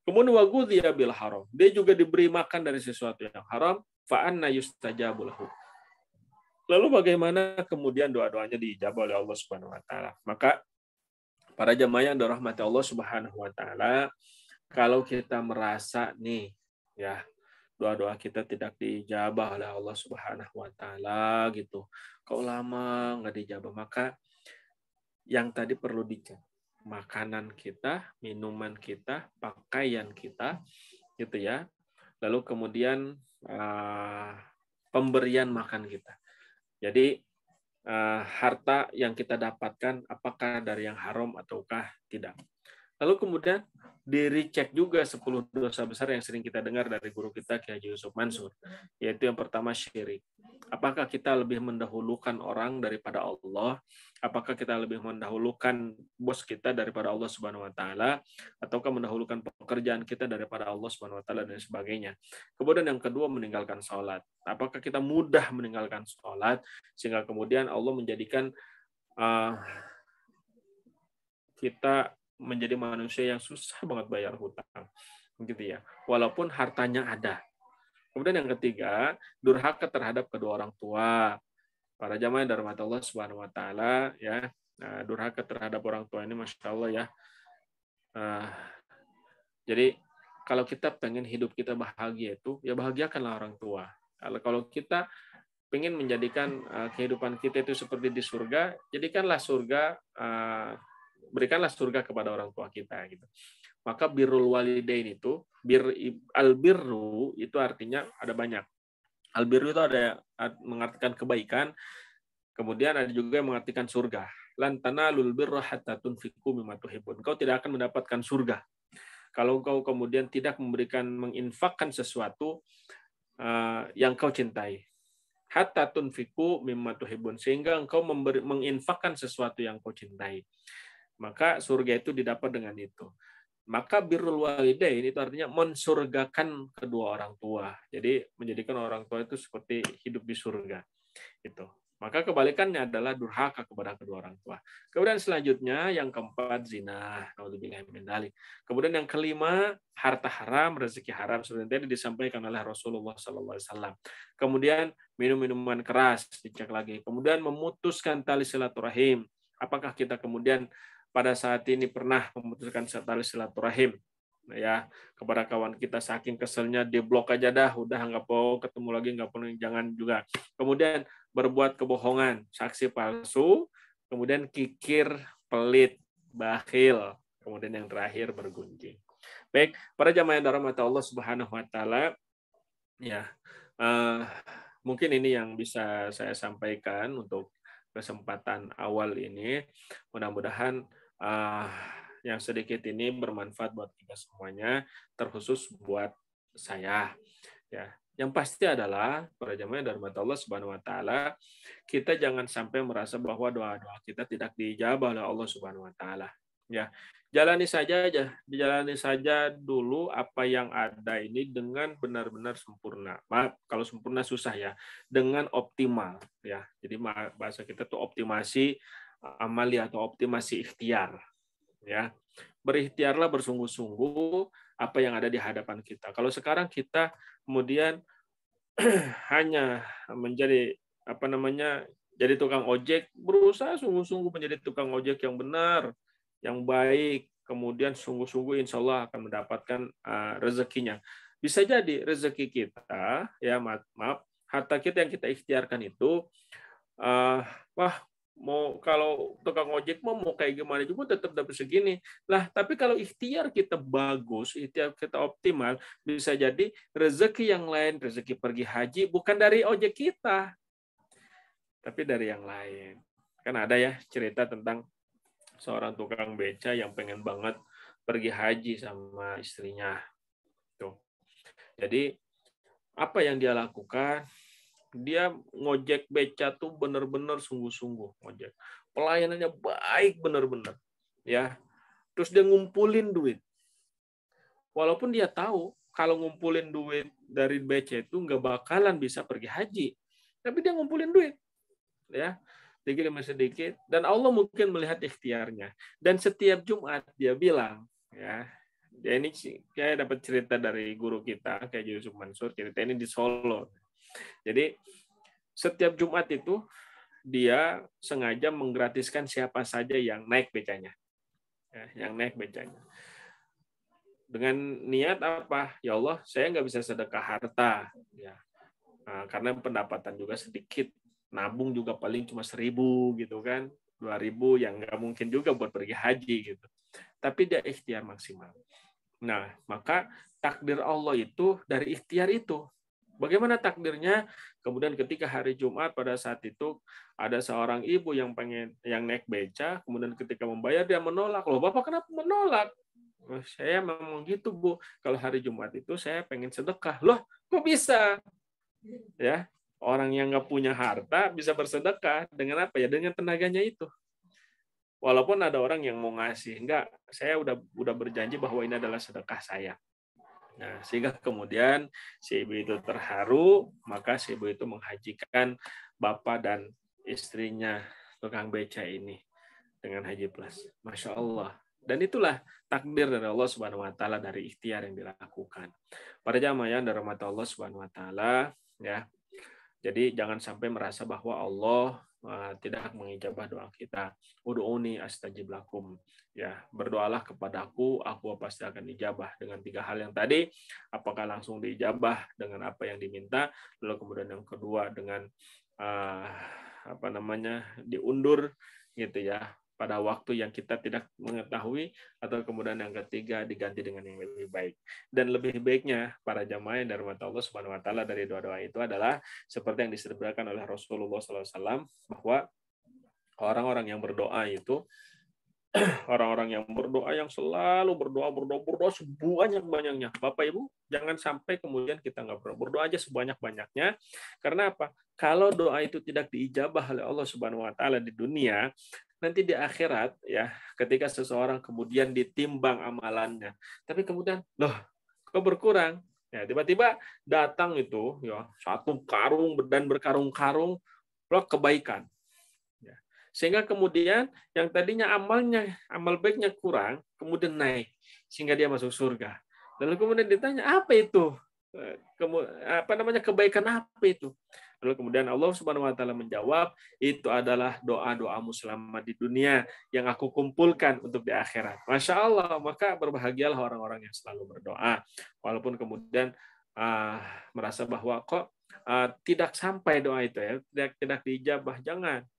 Kemudian waghudhiya bil haram. Dia juga diberi makan dari sesuatu yang haram, fa anna yustajabu lahu. Lalu bagaimana kemudian doa-doanya diijabah oleh Allah Subhanahu wa taala? Maka para jemaah yang dirahmati Allah Subhanahu wa taala, kalau kita merasa nih, ya, doa-doa kita tidak dijabah oleh Allah Subhanahu wa taala gitu. Kok lama nggak dijabah? Maka yang tadi perlu dicek. Makanan kita, minuman kita, pakaian kita, gitu ya. Lalu kemudian pemberian makan kita. Jadi harta yang kita dapatkan apakah dari yang haram ataukah tidak. Lalu kemudian dicek juga 10 dosa besar yang sering kita dengar dari guru kita Kiai Haji Yusuf Mansur, yaitu yang pertama syirik. Apakah kita lebih mendahulukan orang daripada Allah? Apakah kita lebih mendahulukan bos kita daripada Allah Subhanahu wa taala, ataukah mendahulukan pekerjaan kita daripada Allah Subhanahu wa taala dan sebagainya. Kemudian yang kedua, meninggalkan sholat. Apakah kita mudah meninggalkan sholat sehingga kemudian Allah menjadikan kita menjadi manusia yang susah banget bayar hutang, gitu ya. Walaupun hartanya ada. Kemudian yang ketiga, durhaka terhadap kedua orang tua. Para jamaah yang dirahmati Allah Subhanahu wa taala, ya. Nah, durhaka terhadap orang tua ini Masya Allah ya. Jadi kalau kita pengen hidup kita bahagia itu, ya bahagiakanlah orang tua. Kalau kita pengen menjadikan kehidupan kita itu seperti di surga, jadikanlah surga, berikanlah surga kepada orang tua kita gitu. Maka birrul walidain itu, albirru itu artinya ada banyak. Albirru itu ada mengartikan kebaikan, kemudian ada juga yang mengartikan surga. Lan tanalul birra hatta tunfiqu mimma tuhibbun. Kau tidak akan mendapatkan surga kalau kau kemudian tidak menginfakkan sesuatu yang kau cintai. Hatta tunfiqu mimma tuhibbun, sehingga engkau menginfakkan sesuatu yang kau cintai. Maka surga itu didapat dengan itu. Maka birrul walidain itu artinya mensurgakan kedua orang tua. Jadi menjadikan orang tua itu seperti hidup di surga. Itu. Maka kebalikannya adalah durhaka kepada kedua orang tua. Kemudian selanjutnya yang keempat zina. Kemudian yang kelima harta haram, rezeki haram seperti yang tadi disampaikan oleh Rasulullah SAW. Kemudian minum-minuman keras dicek lagi. Kemudian memutuskan tali silaturahim. Apakah kita kemudian pada saat ini pernah memutuskan tali silaturahim ya kepada kawan kita, saking keselnya diblok aja dah, udah nggak mau ketemu lagi, nggak perlu, jangan juga. Kemudian berbuat kebohongan, saksi palsu, kemudian kikir, pelit, bakhil, kemudian yang terakhir bergunjing. Baik, para jamaah yang dirahmati Allah Subhanahu wa taala, ya mungkin ini yang bisa saya sampaikan untuk kesempatan awal ini. Mudah-mudahan yang sedikit ini bermanfaat buat kita semuanya, terkhusus buat saya. Ya, yang pasti adalah para jamaah dari Allah Subhanahu wa taala, kita jangan sampai merasa bahwa doa-doa kita tidak dijabah oleh Allah Subhanahu wa taala. Ya, jalani saja dulu apa yang ada ini dengan benar-benar sempurna. Maaf kalau sempurna susah ya, dengan optimal ya. Jadi bahasa kita tuh optimasi amali atau optimasi ikhtiar. Ya, berikhtiarlah bersungguh-sungguh apa yang ada di hadapan kita. Kalau sekarang kita kemudian hanya menjadi jadi tukang ojek, berusaha sungguh-sungguh menjadi tukang ojek yang benar, yang baik, kemudian sungguh-sungguh insya Allah akan mendapatkan rezekinya. Bisa jadi rezeki kita, ya maaf, harta kita yang kita ikhtiarkan itu, mau kalau tukang ojek mau kayak gimana juga tetap dapat segini lah. Tapi kalau ikhtiar kita bagus, ikhtiar kita optimal, bisa jadi rezeki yang lain, rezeki pergi haji bukan dari ojek kita, tapi dari yang lain. Kan ada ya cerita tentang seorang tukang beca yang pengen banget pergi haji sama istrinya. Tuh. Jadi apa yang dia lakukan? Dia ngojek beca tuh benar-benar sungguh-sungguh ngojek. Pelayanannya baik benar-benar. Ya. Terus dia ngumpulin duit. Walaupun dia tahu kalau ngumpulin duit dari beca itu nggak bakalan bisa pergi haji. Tapi dia ngumpulin duit. Ya. Sedikit demi sedikit. Dan Allah mungkin melihat ikhtiarnya. Dan setiap Jumat dia bilang, ya, ini saya dapat cerita dari guru kita, kayak Yusuf Mansur, cerita ini di Solo. Jadi setiap Jumat itu dia sengaja menggratiskan siapa saja yang naik becanya. Ya, yang naik becanya. Dengan niat apa? Ya Allah, saya nggak bisa sedekah harta. Ya. Nah, karena pendapatan juga sedikit. Nabung juga paling cuma 1.000 gitu kan. 2.000 yang nggak mungkin juga buat pergi haji gitu. Tapi dia ikhtiar maksimal. Nah, maka takdir Allah itu dari ikhtiar itu. Bagaimana takdirnya? Kemudian ketika hari Jumat pada saat itu ada seorang ibu yang naik beca, kemudian ketika membayar dia menolak. Loh, Bapak kenapa menolak? Oh, saya memang gitu, Bu. Kalau hari Jumat itu saya pengen sedekah. Loh, kok bisa? Ya, orang yang nggak punya harta bisa bersedekah dengan apa ya? Dengan tenaganya itu. Walaupun ada orang yang mau ngasih, enggak, saya udah berjanji bahwa ini adalah sedekah saya. Nah, sehingga kemudian si ibu itu terharu, maka si ibu itu menghajikan bapak dan istrinya tukang beca ini dengan haji plus. Masya Allah. Dan itulah takdir dari Allah Subhanahu Wa Taala dari ikhtiar yang dilakukan. Para jamaah yang dirahmati Allah Subhanahu Wa Taala, ya. Jadi jangan sampai merasa bahwa Allah tidak mengijabah doa kita. Ud'uni astajib lakum. Ya, berdoalah kepadaku, aku pasti akan dijabah dengan 3 hal yang tadi. Apakah langsung dijabah dengan apa yang diminta, lalu kemudian yang kedua dengan diundur gitu ya pada waktu yang kita tidak mengetahui, atau kemudian yang ketiga diganti dengan yang lebih baik. Dan lebih baiknya para jamaah yang dirahmati Allah Subhanahu Wa Taala dari doa-doa itu adalah seperti yang disebutkan oleh Rasulullah SAW, bahwa orang-orang yang berdoa itu orang-orang yang berdoa yang selalu berdoa sebanyak-banyaknya. Bapak Ibu, jangan sampai kemudian kita nggak berdoa aja sebanyak-banyaknya. Karena apa? Kalau doa itu tidak diijabah oleh Allah Subhanahu Wa Taala di dunia, nanti di akhirat ya, ketika seseorang kemudian ditimbang amalannya, tapi kemudian loh kok berkurang? Ya, tiba-tiba datang itu ya 1 karung dan berkarung-karung loh kebaikan. Ya. Sehingga kemudian yang tadinya amal baiknya kurang, kemudian naik sehingga dia masuk surga. Lalu kemudian ditanya, apa itu? Kebaikan apa itu? Lalu kemudian Allah Subhanahu Wa Taala menjawab, itu adalah doa-doamu selama di dunia yang aku kumpulkan untuk di akhirat. Masya Allah, maka berbahagialah orang-orang yang selalu berdoa, walaupun kemudian merasa bahwa kok tidak sampai doa itu ya, tidak diijabah.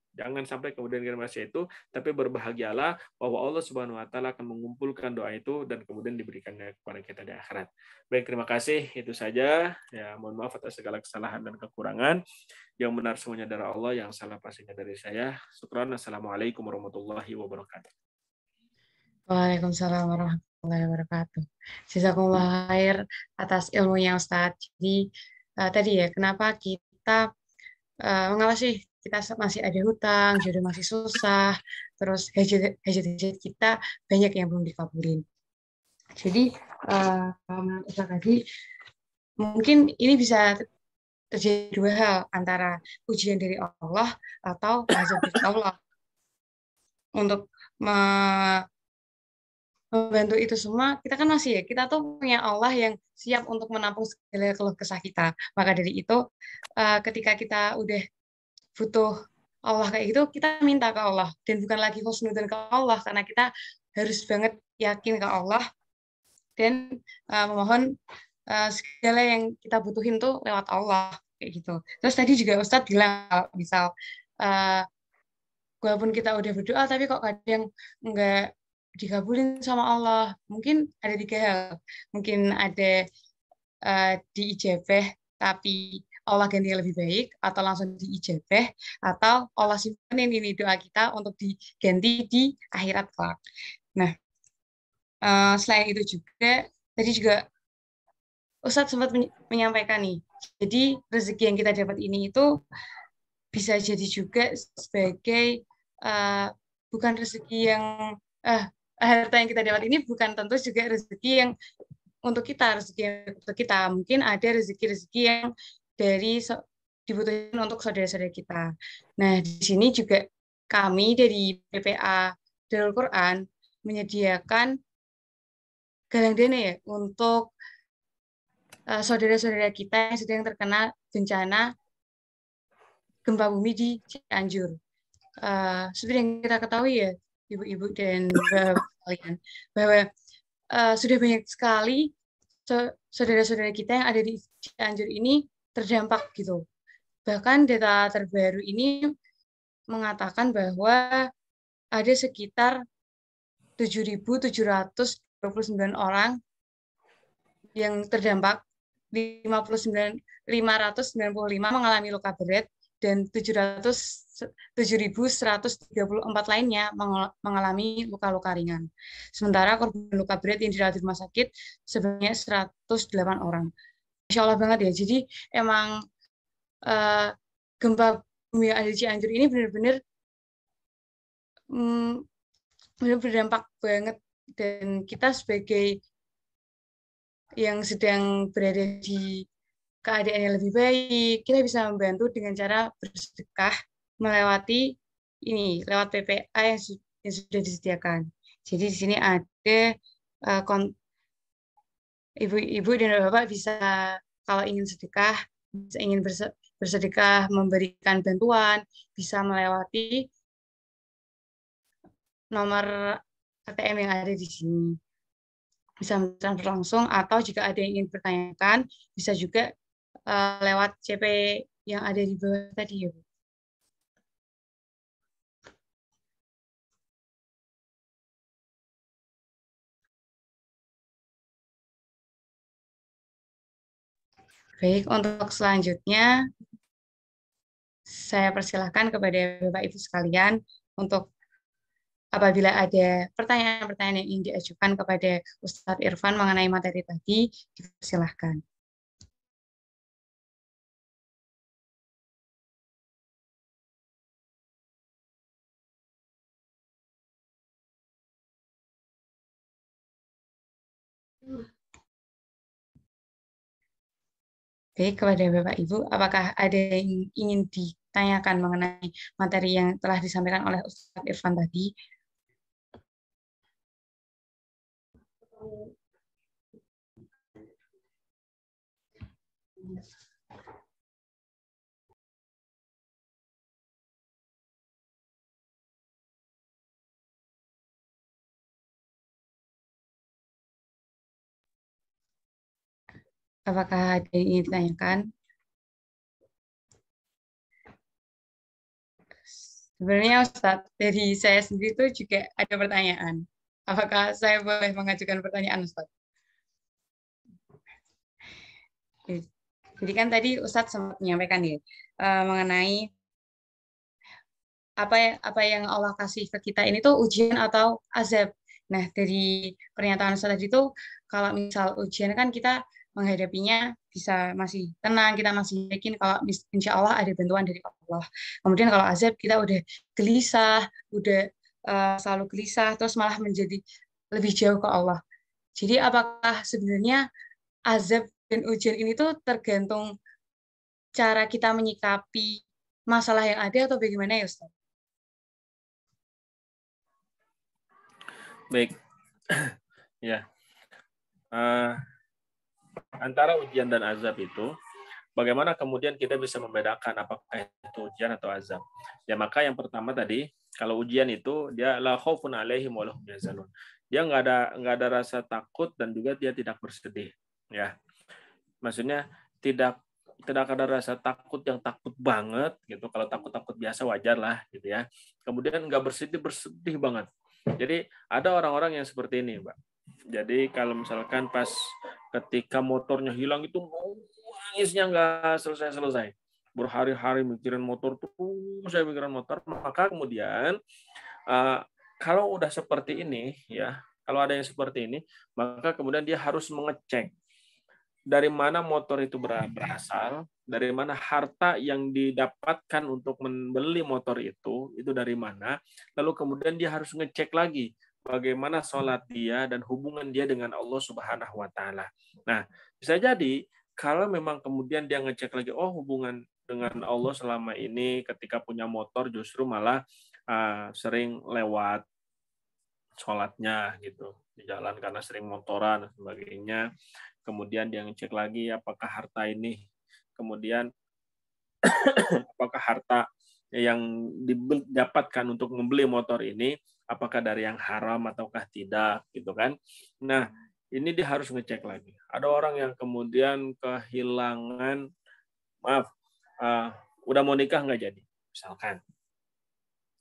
Jangan sampai kemudian kita masih itu, tapi berbahagialah bahwa Allah Subhanahu Wa Taala akan mengumpulkan doa itu dan kemudian diberikannya kepada kita di akhirat. Baik, terima kasih. Itu saja. Ya, mohon maaf atas segala kesalahan dan kekurangan. Yang benar semuanya dari Allah, yang salah pastinya dari saya. Syukran. Assalamualaikum warahmatullahi wabarakatuh. Waalaikumsalam warahmatullahi wabarakatuh. Jazakumullah khair atas ilmunya Ustadz. Jadi tadi ya, kenapa kita mengapa sih kita masih ada hutang, jodoh masih susah, terus hajat kita banyak yang belum dikabulin. Jadi menurut Ustadz tadi, mungkin ini bisa terjadi 2 hal, antara ujian dari Allah atau azab dari Allah. Untuk membantu itu semua, kita kan kita tuh punya Allah yang siap untuk menampung segala keluh kesah kita. Maka dari itu, ketika kita udah butuh Allah kayak gitu, kita minta ke Allah. Dan bukan lagi husnudzon ke Allah, karena kita harus banget yakin ke Allah dan memohon segala yang kita butuhin tuh lewat Allah. Kayak gitu. Terus tadi juga Ustadz bilang, misal walaupun kita udah berdoa, tapi kok kadang nggak dikabulin sama Allah. Mungkin ada 3 hal. Mungkin ada diijabah, tapi Allah ganti yang lebih baik, atau langsung diijabah, atau Allah simpanin ini doa kita untuk diganti di akhirat kelak. Nah, Selain itu juga, tadi juga Ustadz sempat menyampaikan nih, jadi rezeki yang kita dapat ini itu bisa jadi juga sebagai uh, bukan rezeki yang uh, harta yang kita dapat ini bukan tentu juga rezeki yang untuk kita, rezeki yang untuk kita. Mungkin ada rezeki-rezeki yang dari dibutuhkan untuk saudara-saudara kita. Nah, di sini juga kami dari PPA Darul Quran menyediakan galang dana ya untuk saudara-saudara kita yang sedang terkena bencana gempa bumi di Cianjur. Seperti yang kita ketahui ya, ibu-ibu dan bapak kalian, bahwa sudah banyak sekali saudara-saudara kita yang ada di Cianjur ini terdampak gitu. Bahkan data terbaru ini mengatakan bahwa ada sekitar 7.729 orang yang terdampak, 595 mengalami luka berat, dan 7.134 lainnya mengalami luka-luka ringan. Sementara korban luka berat yang dirawat di rumah sakit sebanyak 108 orang. Masya Allah banget ya. Jadi emang gempa bumi yang ada di Cianjur ini benar-benar berdampak banget, dan kita sebagai yang sedang berada di keadaan yang lebih baik, kita bisa membantu dengan cara bersedekah melewati ini, lewat PPA yang sudah disediakan. Jadi di sini ada ibu-ibu dan bapak bisa, kalau ingin sedekah, ingin bersedekah memberikan bantuan, bisa melewati nomor ATM yang ada di sini. Bisa transfer langsung, atau jika ada yang ingin bertanyakan, bisa juga lewat CP yang ada di bawah tadi ya, Bu. Baik, untuk selanjutnya saya persilahkan kepada Bapak Ibu sekalian untuk apabila ada pertanyaan-pertanyaan yang ingin diajukan kepada Ustadz Irfan mengenai materi tadi, dipersilahkan. Baik, kepada Bapak Ibu, apakah ada yang ingin ditanyakan mengenai materi yang telah disampaikan oleh Ustadz Irfan tadi? Apakah ada yang ingin ditanyakan? Sebenarnya Ustadz, dari saya sendiri itu juga ada pertanyaan. Apakah saya boleh mengajukan pertanyaan, Ustadz? Jadi kan tadi Ustadz sempat menyampaikan ya mengenai apa yang Allah kasih ke kita ini tuh ujian atau azab. Nah, dari pernyataan Ustadz tadi itu, kalau misal ujian kan kita menghadapinya bisa masih tenang, kita masih yakin kalau insya Allah ada bantuan dari Allah. Kemudian kalau azab kita udah gelisah, udah selalu gelisah, terus malah menjadi lebih jauh ke Allah. Jadi apakah sebenarnya azab dan ujian ini tuh tergantung cara kita menyikapi masalah yang ada atau bagaimana ya Ustaz? Baik, ya. Antara ujian dan azab itu, bagaimana kemudian kita bisa membedakan apakah itu ujian atau azab? Ya maka yang pertama tadi, kalau ujian itu dia la khaufun alaihim wa lahum yahzanun. Dia nggak ada rasa takut dan juga dia tidak bersedih. Ya, maksudnya tidak ada rasa takut yang takut banget gitu. Kalau takut biasa wajar lah gitu ya. Kemudian nggak bersedih banget. Jadi ada orang-orang yang seperti ini, Mbak. Jadi kalau misalkan pas ketika motornya hilang itu nangisnya nggak selesai. Berhari-hari mikirin motor tuh, saya mikirin motor. Maka kemudian kalau udah seperti ini ya, Kalau ada yang seperti ini, maka kemudian dia harus mengecek dari mana motor itu berasal, dari mana harta yang didapatkan untuk membeli motor itu dari mana, lalu kemudian dia harus ngecek lagi bagaimana sholat dia dan hubungan dia dengan Allah Subhanahu wa Ta'ala. Nah, bisa jadi kalau memang kemudian dia ngecek lagi, oh hubungan dengan Allah selama ini ketika punya motor justru malah sering lewat sholatnya gitu di jalan karena sering motoran dan sebagainya. Kemudian dia ngecek lagi apakah harta ini, kemudian apakah harta yang didapatkan untuk membeli motor ini apakah dari yang haram ataukah tidak gitu kan. Nah, ini dia harus ngecek lagi. Ada orang yang kemudian kehilangan, udah mau nikah nggak jadi, misalkan.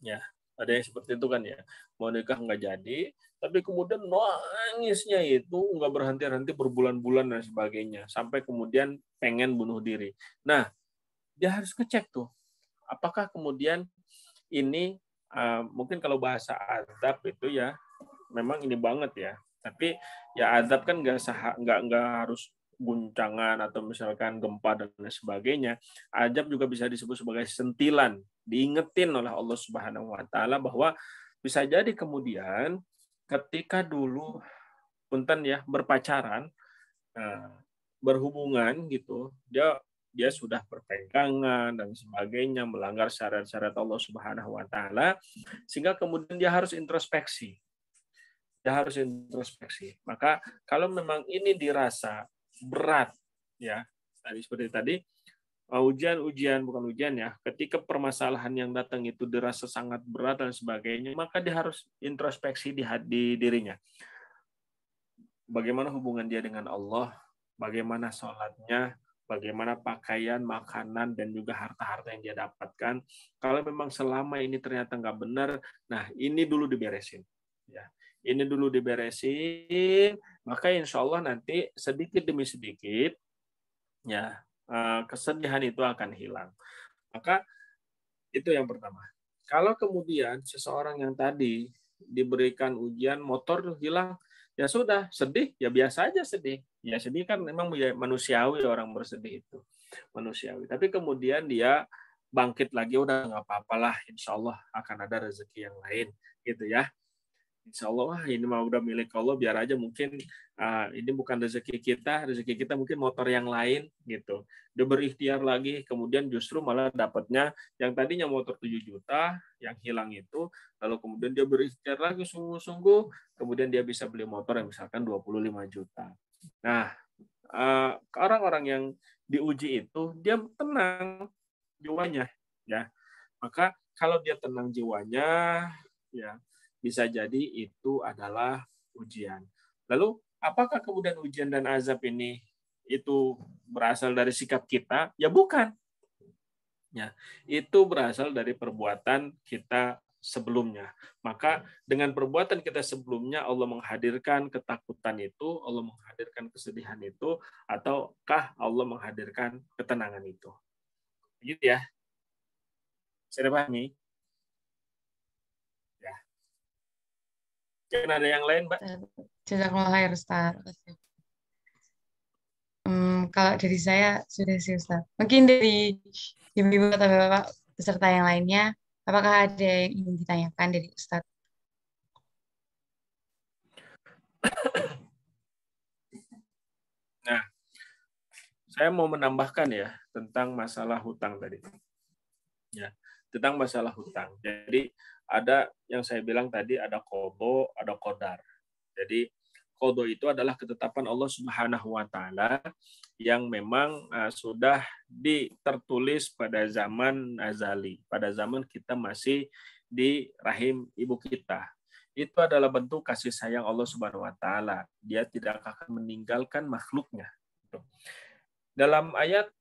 Ya, ada yang seperti itu kan ya. Mau nikah nggak jadi, tapi kemudian nangisnya itu nggak berhenti-henti berbulan-bulan dan sebagainya. Sampai kemudian pengen bunuh diri. Nah, dia harus ngecek tuh. Apakah kemudian ini, mungkin kalau bahasa azab itu ya, memang ini banget ya. Tapi ya azab kan nggak harus guncangan atau misalkan gempa dan lain sebagainya. Azab juga bisa disebut sebagai sentilan, diingetin oleh Allah Subhanahu wa Ta'ala bahwa bisa jadi kemudian ketika dulu punten ya berpacaran, berhubungan gitu, dia sudah berpegangan dan sebagainya, melanggar syarat-syarat Allah Subhanahu wa Ta'ala, sehingga kemudian dia harus introspeksi. Maka kalau memang ini dirasa berat ya, seperti tadi, bukan ujian ya, ketika permasalahan yang datang itu dirasa sangat berat dan sebagainya, maka dia harus introspeksi di dirinya. Bagaimana hubungan dia dengan Allah, bagaimana sholatnya, bagaimana pakaian, makanan, dan juga harta-harta yang dia dapatkan. Kalau memang selama ini ternyata nggak benar, nah ini dulu diberesin. Ya. Ini dulu diberesin, maka insya Allah nanti sedikit demi sedikit ya kesedihan itu akan hilang. Maka itu yang pertama. Kalau kemudian seseorang yang tadi diberikan ujian motor hilang, ya sudah sedih, ya biasa aja sedih. Ya sedih kan memang manusiawi, orang bersedih itu manusiawi. Tapi kemudian dia bangkit lagi, udah nggak apa-apalah, insya Allah akan ada rezeki yang lain gitu ya. Insya Allah ini mah udah milik Allah, biar aja mungkin ini bukan rezeki kita mungkin motor yang lain gitu. Dia berikhtiar lagi, kemudian justru malah dapatnya yang tadinya motor 7 juta, yang hilang itu, lalu kemudian dia berikhtiar lagi sungguh-sungguh, kemudian dia bisa beli motor yang misalkan 25 juta. Nah, orang-orang yang diuji itu, dia tenang jiwanya. Ya. Maka kalau dia tenang jiwanya, ya bisa jadi itu adalah ujian. Lalu, apakah kemudian ujian dan azab ini itu berasal dari sikap kita? Ya bukan. Ya, itu berasal dari perbuatan kita sebelumnya. Maka dengan perbuatan kita sebelumnya Allah menghadirkan ketakutan itu, Allah menghadirkan kesedihan itu, ataukah Allah menghadirkan ketenangan itu. Begitu ya. Saya pahami? Mungkin ada yang lain, Mbak? Jazakallah khair, Ustaz. Kalau dari saya sudah sih, Ustaz. Mungkin dari ibu-ibu atau bapak peserta yang lainnya, apakah ada yang ingin ditanyakan dari Ustaz? Nah, saya mau menambahkan ya tentang masalah hutang tadi. Ya, tentang masalah hutang. Jadi ada yang saya bilang tadi, ada qadha, ada qadar. Jadi qadha itu adalah ketetapan Allah Subhanahu wa Ta'ala yang memang sudah tertulis pada zaman azali, pada zaman kita masih di rahim ibu kita. Itu adalah bentuk kasih sayang Allah Subhanahu wa Ta'ala. Dia tidak akan meninggalkan makhluknya. Dalam ayat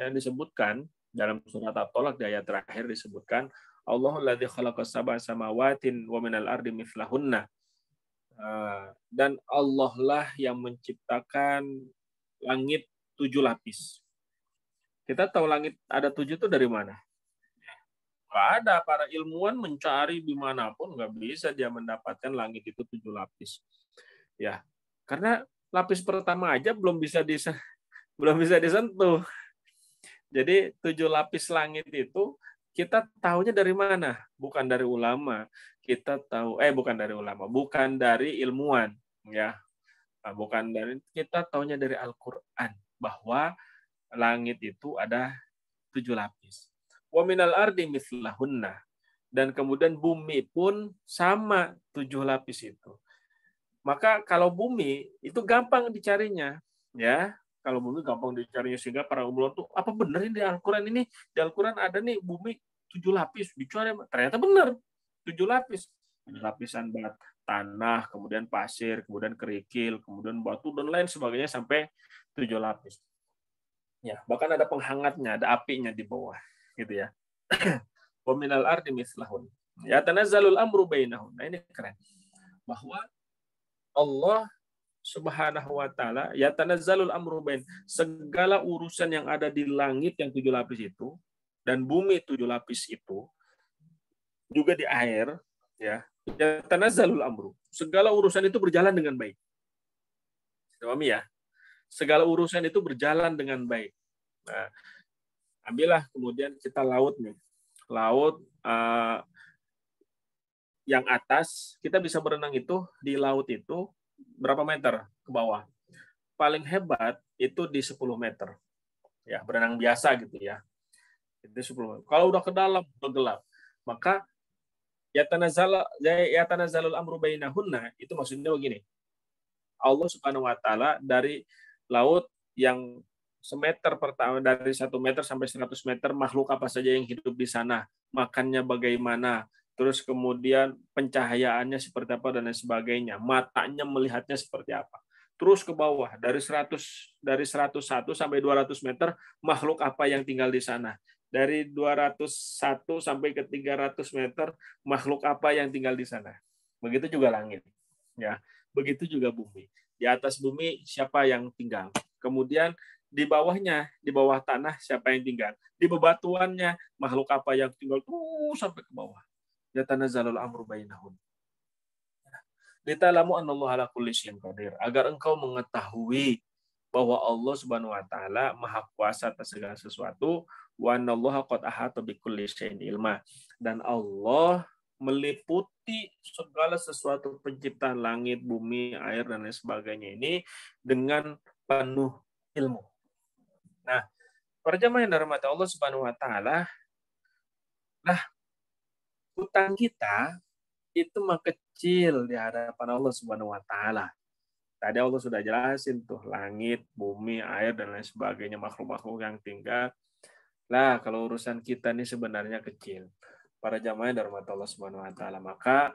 yang disebutkan dalam surat At-Tolak di ayat terakhir disebutkan, Allahul ladzi khalaqas sab'a samawatin wa minal ardi mithlahunna. Dan Allah lah yang menciptakan langit 7 lapis. Kita tahu langit ada 7 itu dari mana? Nggak ada. Para ilmuwan mencari dimanapun nggak bisa dia mendapatkan langit itu 7 lapis. Ya, karena lapis pertama aja belum bisa disentuh. Jadi 7 lapis langit itu kita tahunya dari mana? Bukan dari ulama. Bukan dari ulama, bukan dari ilmuwan, ya. Nah, bukan dari kita tahunya dari Al-Qur'an bahwa langit itu ada 7 lapis. Wa minal ardi mithlahunna. Dan kemudian bumi pun sama 7 lapis itu. Maka kalau bumi itu gampang dicarinya, ya. Kalau bumi gampang dicarinya sehingga para ulama tuh apa benar ini di Al-Qur'an ini? Di Al-Qur'an ada nih bumi 7 lapis, dicari ternyata benar. 7 lapis. Lapisan tanah, kemudian pasir, kemudian kerikil, kemudian batu dan lain sebagainya sampai 7 lapis. Ya, bahkan ada penghangatnya, ada apinya di bawah, gitu ya. Wa minal ardi mithlahun. Ya tanazzalul amru bainahum. Nah, ini keren. Bahwa Allah Subhanahu wa taala ya tanazzalul amru bain, segala urusan yang ada di langit yang 7 lapis itu dan bumi 7 lapis itu juga di air, ya. Ya tanazzalul amru. Segala urusan itu berjalan dengan baik. Pahami ya? Segala urusan itu berjalan dengan baik. Nah, ambillah kemudian kita laut nih. Laut yang atas, kita bisa berenang itu di laut itu berapa meter ke bawah? Paling hebat itu di 10 meter. Ya, berenang biasa gitu ya. Itu 10 meter. Kalau udah ke dalam, udah gelap. Maka ya tanazzalul amru bainahunna, itu maksudnya begini. Allah Subhanahu wa taala dari laut yang semeter pertama, dari 1 meter sampai 100 meter, makhluk apa saja yang hidup di sana, makannya bagaimana, terus kemudian pencahayaannya seperti apa dan lain sebagainya, matanya melihatnya seperti apa. Terus ke bawah dari 101 sampai 200 meter, makhluk apa yang tinggal di sana. Dari 201 sampai ke 300 meter, makhluk apa yang tinggal di sana. Begitu juga langit, ya. Begitu juga bumi. Di atas bumi siapa yang tinggal. Kemudian di bawahnya, di bawah tanah siapa yang tinggal. Di bebatuannya makhluk apa yang tinggal sampai ke bawah. Ya tanazzalul amru bainahum. Litalamu anallahu ala kulli syai'in qadir. Agar engkau mengetahui bahwa Allah Subhanahu wa taala Maha Kuasa atas segala sesuatu, wa anallaha qad ahata bikulli syai'in ilma. Dan Allah meliputi segala sesuatu penciptaan langit, bumi, air dan lain sebagainya ini dengan penuh ilmu. Nah, para jamaah yang dirahmati Allah Subhanahu wa taala, nah hutang kita itu mah kecil di hadapan Allah Subhanahu wa taala. Tadi Allah sudah jelasin tuh langit, bumi, air dan lain sebagainya, makhluk-makhluk yang tinggal. Lah, kalau urusan kita ini sebenarnya kecil. Para jamaah yang dirahmati Allah Subhanahu wa taala, maka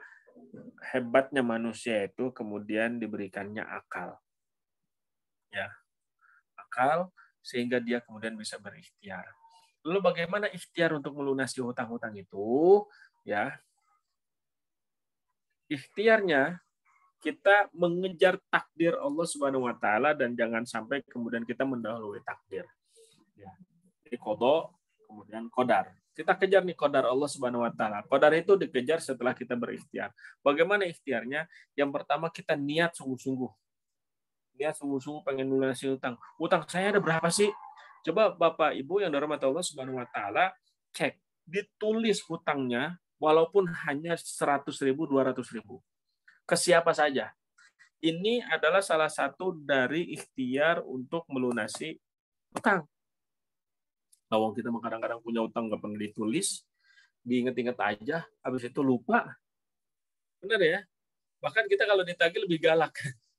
hebatnya manusia itu kemudian diberikannya akal. Ya. Akal sehingga dia kemudian bisa berikhtiar. Lalu bagaimana ikhtiar untuk melunasi hutang-hutang itu? Ya. Ikhtiarnya kita mengejar takdir Allah Subhanahu wa taala dan jangan sampai kemudian kita mendahului takdir. Ya. Jadi qada, kemudian qadar. Kita kejar nih qadar Allah Subhanahu wa taala. Qadar itu dikejar setelah kita berikhtiar. Bagaimana ikhtiarnya? Yang pertama kita niat sungguh-sungguh. Niat sungguh-sungguh pengen melunasi hutang. Hutang saya ada berapa sih? Coba Bapak Ibu yang dirahmati Allah Subhanahu wa taala cek, ditulis hutangnya walaupun hanya 100.000, 200.000. Ke siapa saja. Ini adalah salah satu dari ikhtiar untuk melunasi hutang. Kalau kita kadang-kadang punya hutang nggak pernah ditulis, diinget-inget aja, habis itu lupa. Benar ya? Bahkan kita kalau ditagih lebih galak.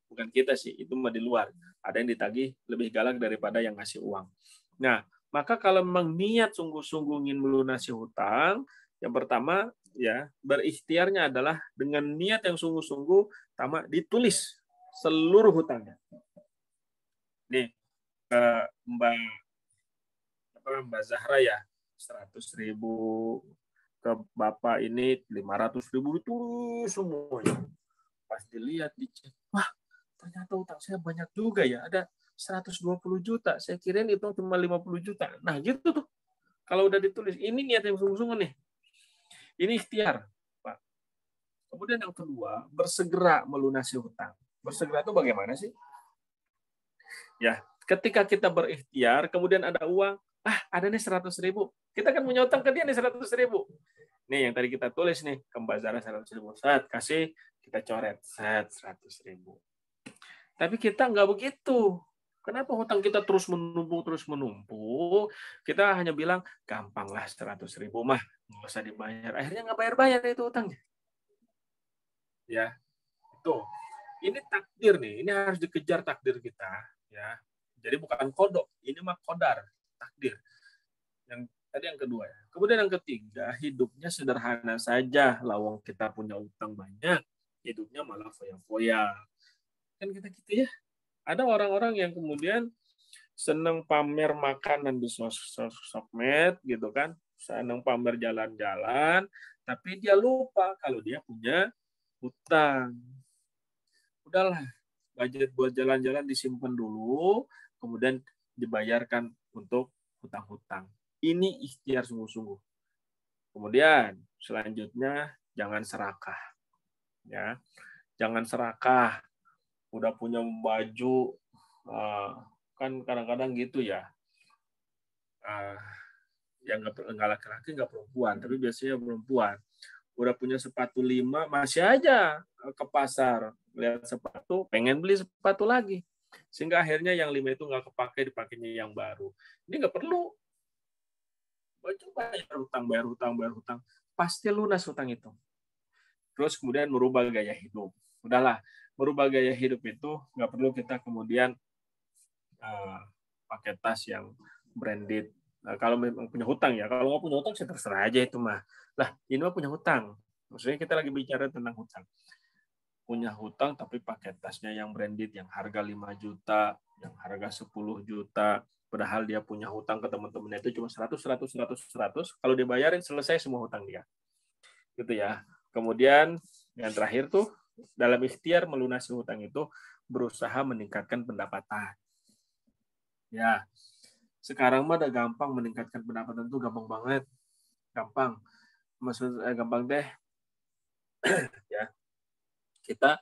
Bukan kita sih, itu mah di luar. Ada yang ditagih lebih galak daripada yang ngasih uang. Nah, maka kalau memang niat sungguh-sungguh ingin melunasi hutang, yang pertama ya berikhtiarnya adalah dengan niat yang sungguh-sungguh, pertama ditulis seluruh hutangnya. Nih, Mbak Zahra ya 100.000, ke Bapak ini 500.000, itu semuanya. Pas dilihat dicek, wah ternyata hutang saya banyak juga ya, ada 120 juta. Saya kirain itu cuma 50 juta. Nah gitu tuh. Kalau udah ditulis, ini niat yang sungguh-sungguh nih. Ini ikhtiar, Pak. Kemudian yang kedua, bersegera melunasi hutang. Bersegera itu bagaimana sih? Ya, ketika kita berikhtiar, kemudian ada uang, ada nih 100.000. Kita kan punya utang ke dia nih 100.000. Nih yang tadi kita tulis nih, ke Mbak 100.000. Set, kasih, kita coret. Set, 100.000. Tapi kita nggak begitu. Kenapa hutang kita terus menumpuk? Kita hanya bilang, gampanglah 100.000 mah, nggak usah dibayar. Akhirnya nggak bayar-bayar itu hutangnya. Ya, itu. Ini takdir nih, ini harus dikejar takdir kita. Ya, jadi bukan kodok, ini mah kodar, takdir. Yang tadi yang kedua ya. Kemudian yang ketiga, hidupnya sederhana saja. Lawang kita punya utang banyak, hidupnya malah foya-foya. Kan kita gitu ya. Ada orang-orang yang kemudian senang pamer makanan di sosmed gitu kan, senang pamer jalan-jalan, tapi dia lupa kalau dia punya hutang. Udahlah, budget buat jalan-jalan disimpan dulu, kemudian dibayarkan untuk hutang-hutang. Ini ikhtiar sungguh-sungguh. Kemudian selanjutnya jangan serakah. Ya, jangan serakah. Udah punya baju, kan kadang-kadang gitu ya. Yang nggak laki-laki nggak perempuan, tapi biasanya perempuan. Udah punya sepatu 5, masih aja ke pasar lihat sepatu, pengen beli sepatu lagi, sehingga akhirnya yang 5 itu nggak kepake, dipakainya yang baru. Ini nggak perlu. Bayar hutang, pasti lunas hutang itu. Terus kemudian merubah gaya hidup. Udahlah, merubah gaya hidup itu nggak perlu kita kemudian pakai tas yang branded. Nah, kalau memang punya hutang ya, kalau nggak punya hutang sih terserah aja itu mah. Lah, ini mah punya hutang. Maksudnya kita lagi bicara tentang hutang. Punya hutang tapi pakai tasnya yang branded, yang harga 5 juta, yang harga 10 juta. Padahal dia punya hutang ke teman-temannya itu cuma 100. Kalau dibayarin selesai semua hutang dia. Gitu ya. Kemudian yang terakhir tuh, dalam ikhtiar melunasi hutang itu, berusaha meningkatkan pendapatan. Ya, sekarang mah udah gampang meningkatkan pendapatan tuh, gampang banget. Gampang. Maksudnya gampang deh. Ya. Kita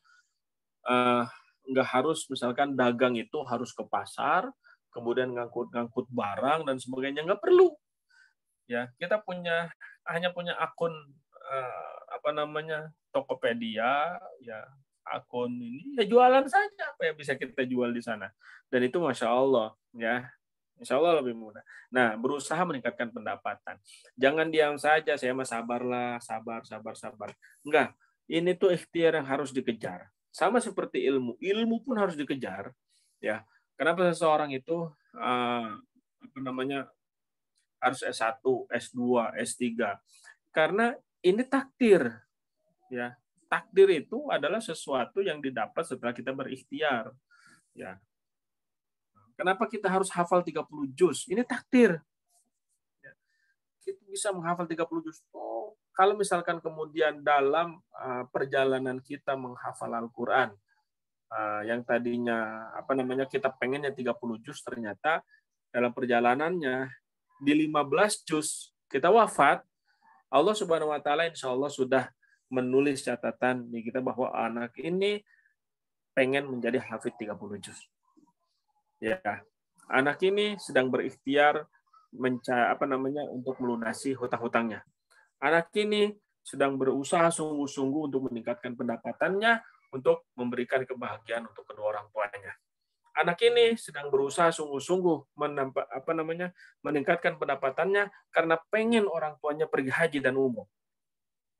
nggak harus misalkan dagang itu harus ke pasar, kemudian ngangkut barang dan sebagainya, nggak perlu. Ya, kita hanya punya akun Tokopedia, ya akun ini, ya jualan saja apa yang bisa kita jual di sana. Dan itu Masya Allah, ya. Insya Allah lebih mudah. Nah, berusaha meningkatkan pendapatan. Jangan diam saja, saya mah sabarlah, sabar. Enggak, ini tuh ikhtiar yang harus dikejar. Sama seperti ilmu pun harus dikejar. Ya, kenapa seseorang itu harus S1, S2, S3? Karena ini takdir. Ya, takdir itu adalah sesuatu yang didapat setelah kita berikhtiar. Ya, kenapa kita harus hafal 30 juz? Ini takdir. Kita bisa menghafal 30 juz. Kalau misalkan kemudian dalam perjalanan kita menghafal Al-Quran, yang tadinya kita pengennya 30 juz, ternyata dalam perjalanannya di 15 juz kita wafat, Allah Subhanahu wa taala insya Allah sudah menulis catatan di kita bahwa anak ini pengen menjadi hafid 30 juz. Ya, anak ini sedang berikhtiar untuk melunasi hutang-hutangnya. Anak ini sedang berusaha sungguh-sungguh untuk meningkatkan pendapatannya, untuk memberikan kebahagiaan untuk kedua orang tuanya. Anak ini sedang berusaha sungguh-sungguh meningkatkan pendapatannya karena pengen orang tuanya pergi haji dan umroh.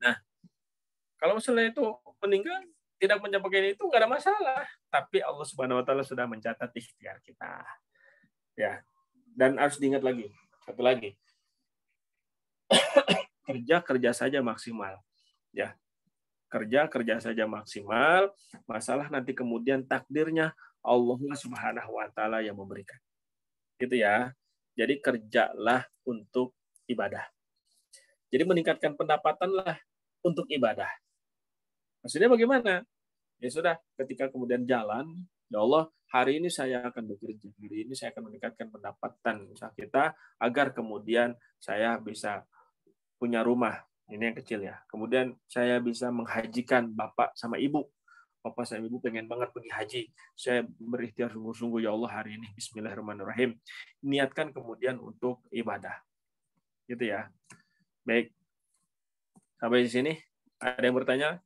Nah, kalau misalnya itu meninggal tidak mencapai itu, nggak ada masalah. Tapi Allah Subhanahu wa taala sudah mencatat ikhtiar kita. Ya. Dan harus diingat lagi, satu lagi. Kerja saja maksimal. Ya. Kerja saja maksimal. Masalah nanti kemudian takdirnya Allah Subhanahu wa taala yang memberikan. Gitu ya. Jadi kerjalah untuk ibadah. Jadi meningkatkan pendapatanlah untuk ibadah. Maksudnya bagaimana? Ya sudah, ketika kemudian jalan, ya Allah, hari ini saya akan bekerja, hari ini saya akan meningkatkan pendapatan usaha kita agar kemudian saya bisa punya rumah, Ini yang kecil ya. Kemudian saya bisa menghajikan bapak sama ibu. Bapak sama ibu pengen banget pergi haji. Saya berikhtiar sungguh-sungguh, ya Allah hari ini bismillahirrahmanirrahim. Niatkan kemudian untuk ibadah. Gitu ya. Baik. Sampai di sini. Ada yang bertanya?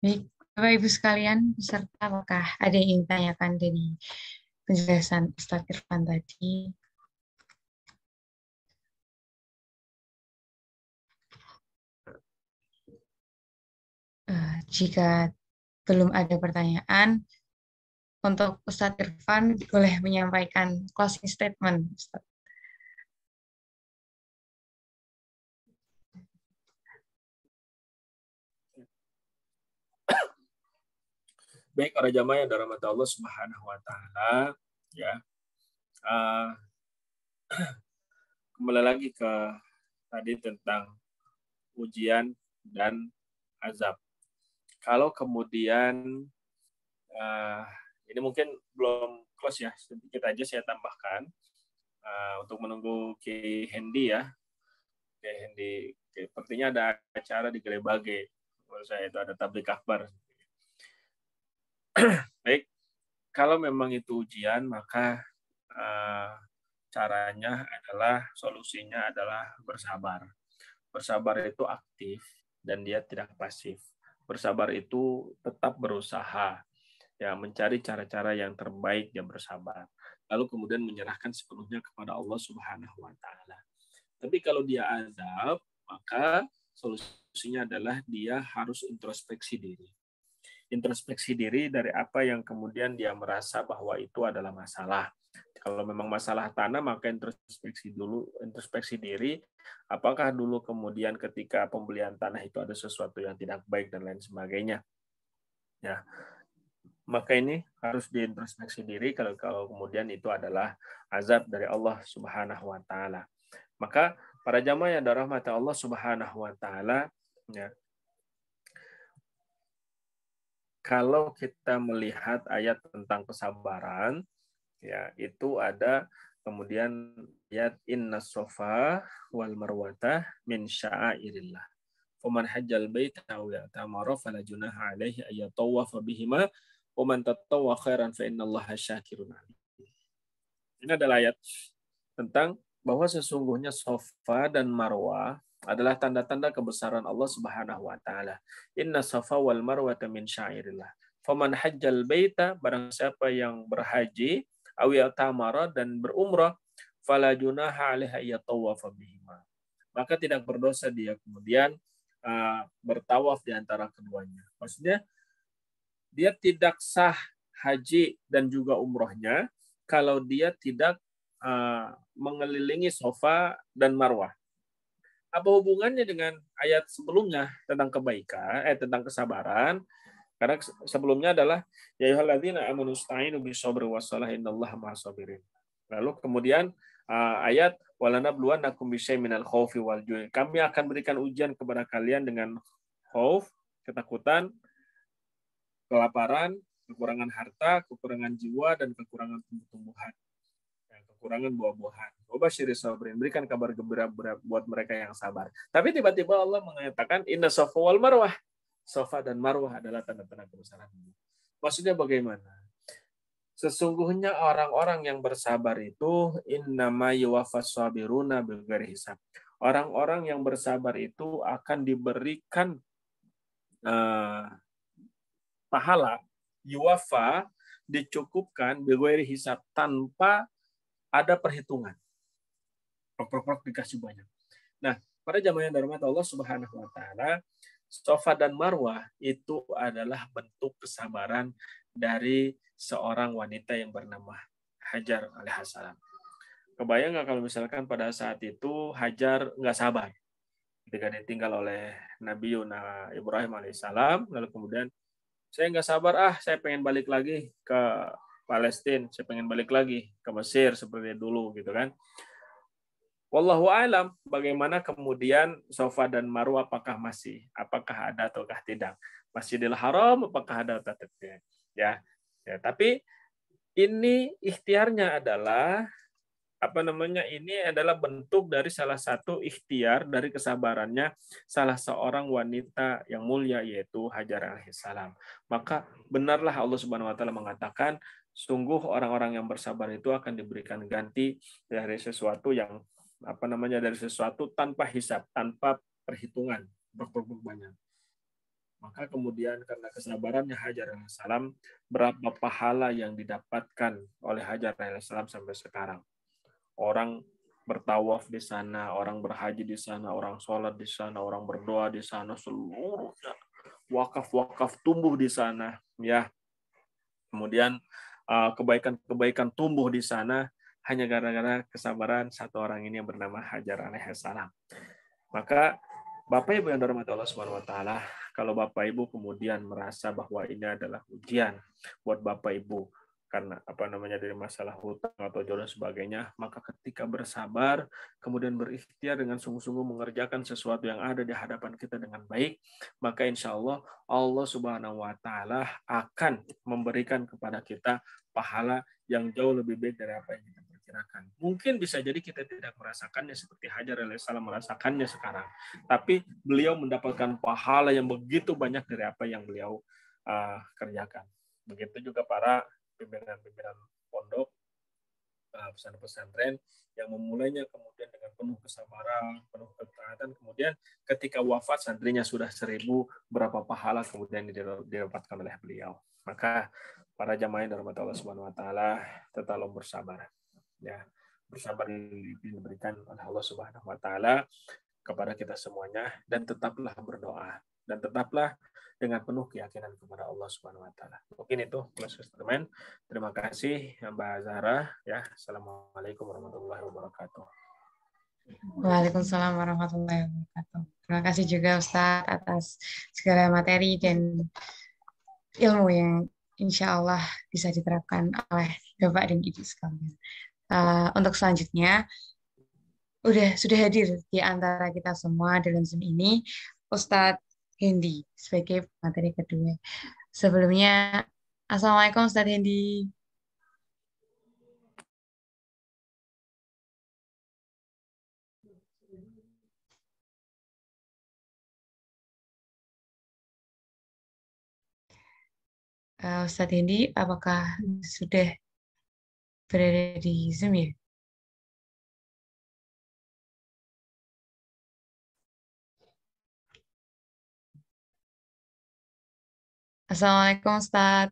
Baik, Bapak Ibu sekalian, peserta apakah ada yang ingin ditanyakan dari penjelasan Ustadz Irfan tadi? Jika belum ada pertanyaan, untuk Ustadz Irfan boleh menyampaikan closing statement, Ustadz. Baik, para jamaah yang dirahmati Allah Subhanahu wa taala, ya. Kembali lagi ke tadi tentang ujian dan azab. Kalau kemudian ini mungkin belum close ya, sedikit aja saya tambahkan untuk menunggu Ki Hendi ya. Ki Hendi, sepertinya ada acara di Gelebage. Menurut saya itu ada tablik akbar. Baik, kalau memang itu ujian, maka caranya adalah, solusinya adalah bersabar. Bersabar itu aktif dan dia tidak pasif. Bersabar itu tetap berusaha, ya, mencari cara-cara yang terbaik dan bersabar. Lalu kemudian menyerahkan sepenuhnya kepada Allah Subhanahu wa taala. Tapi kalau dia azab, maka solusinya adalah dia harus introspeksi diri. Introspeksi diri dari apa yang kemudian dia merasa bahwa itu adalah masalah. Kalau memang masalah tanah, maka introspeksi diri, apakah dulu kemudian ketika pembelian tanah itu ada sesuatu yang tidak baik dan lain sebagainya. Ya. Maka ini harus diintrospeksi diri kalau kemudian itu adalah azab dari Allah Subhanahu wa taala. Maka para jamaah yang dirahmati Allah Subhanahu wa taala, ya, kalau kita melihat ayat tentang kesabaran, ya, itu ada kemudian ayat inna sofa wal marwata min sya'airillah. Faman hajjal baita aw ya'tamara fala junaha alaihi ay yatawafa bihima wa man tatawwa khairan fa innallaha syakirun alim. Ini adalah ayat tentang bahwa sesungguhnya Safa dan Marwah adalah tanda-tanda kebesaran Allah Subhanahu wa taala. Inna Safa wal Marwata min syairillah. Faman hajjal baita, barang siapa yang berhaji, aw yatamara, dan berumrah, fala junaha alaihi yatawafa bihima. Maka tidak berdosa dia kemudian bertawaf di antara keduanya. Maksudnya dia tidak sah haji dan juga umrohnya kalau dia tidak mengelilingi Safa dan Marwah. Apa hubungannya dengan ayat sebelumnya tentang kebaikan, tentang kesabaran? Karena sebelumnya adalah ya ayyuhalladzina amanu ista'inu bis-sabri was-salah innallaha ma'as-sabirin. Lalu kemudian ayat walanabluwannakum bisyai'in minal khaufi wal ju'i. Kami akan berikan ujian kepada kalian dengan khauf, ketakutan, kelaparan, kekurangan harta, kekurangan jiwa, dan kekurangan tumbuh-tumbuhan. Kekurangan buah-buahan. Wabasyiri sabirin, berikan kabar gembira buat mereka yang sabar. Tapi tiba-tiba Allah mengatakan inna safa wal marwah. Safa dan Marwah adalah tanda-tanda kebesaran. Maksudnya bagaimana? Sesungguhnya orang-orang yang bersabar itu innama yuwaffas sabiruna bighairi hisab. Orang-orang yang bersabar itu akan diberikan pahala, yuwaffa, dicukupkan bighairi hisab, tanpa ada perhitungan. Prok-prok dikasih banyak. Nah, pada jamaah yang dirahmati Allah Subhanahu wa taala, Safa dan Marwah itu adalah bentuk kesabaran dari seorang wanita yang bernama Hajar alaihissalam. Kebayang nggak kalau misalkan pada saat itu Hajar nggak sabar ketika ditinggal oleh Nabi Yuna Ibrahim alaihissalam, lalu kemudian saya nggak sabar, saya pengen balik lagi ke Palestina, saya pengen balik lagi ke Mesir seperti dulu gitu kan. Wallahu alam, bagaimana kemudian Safa dan Marwah apakah ada ataukah tidak? Masjidil Haram apakah ada atau tidak? Ya, tapi ini ikhtiarnya adalah ini adalah bentuk dari salah satu ikhtiar dari kesabarannya salah seorang wanita yang mulia yaitu Hajar alaihissalam. Maka benarlah Allah Subhanahu wa taala mengatakan sungguh orang-orang yang bersabar itu akan diberikan ganti dari sesuatu yang dari sesuatu tanpa hisab, tanpa perhitungan berapa banyak. Maka kemudian karena kesabarannya Hajar alaihissalam, berapa pahala yang didapatkan oleh Hajar alaihissalam sampai sekarang. Orang bertawaf di sana, orang berhaji di sana, orang sholat di sana, orang berdoa di sana, seluruhnya wakaf-wakaf tumbuh di sana, ya. Kemudian kebaikan-kebaikan tumbuh di sana hanya gara-gara kesabaran satu orang ini yang bernama Hajar alaihissalam. Maka Bapak Ibu yang dirahmati Allah Subhanahu wa taala, kalau Bapak Ibu kemudian merasa bahwa ini adalah ujian buat Bapak Ibu karena dari masalah hutang atau jodoh sebagainya, maka ketika bersabar kemudian berikhtiar dengan sungguh-sungguh mengerjakan sesuatu yang ada di hadapan kita dengan baik, maka insya Allah Allah Subhanahu wa taala akan memberikan kepada kita pahala yang jauh lebih baik dari apa yang kita perkirakan. Mungkin bisa jadi kita tidak merasakannya seperti Hajar alaihissalam merasakannya sekarang, tapi beliau mendapatkan pahala yang begitu banyak dari apa yang beliau kerjakan. Begitu juga para pimpinan-pimpinan pondok, pesantren yang memulainya kemudian dengan penuh kesabaran, penuh ketaatan, kemudian ketika wafat santrinya sudah 1000, berapa pahala kemudian didapatkan oleh beliau. Maka para jamaah yang dirahmati Allah Subhanahu wa taala, tetaplah bersabar. Ya, bersabar diberikan oleh Allah Subhanahu wa taala kepada kita semuanya, dan tetaplah berdoa dan tetaplah dengan penuh keyakinan kepada Allah Subhanahu wa taala. Mungkin itu plus teman. Terima kasih Mbak Zahra ya. Assalamualaikum warahmatullahi wabarakatuh. Waalaikumsalam warahmatullahi wabarakatuh. Terima kasih juga Ustadz atas segala materi dan ilmu yang insya Allah bisa diterapkan oleh Bapak dan Ibu sekalian. Untuk selanjutnya, sudah hadir di antara kita semua dalam Zoom ini Ustadz Hendy sebagai materi kedua. Sebelumnya, Assalamualaikum Ustadz Hendy. Ustadz Hendy, apakah sudah berada di Zoom ya? Assalamualaikum Ustadz.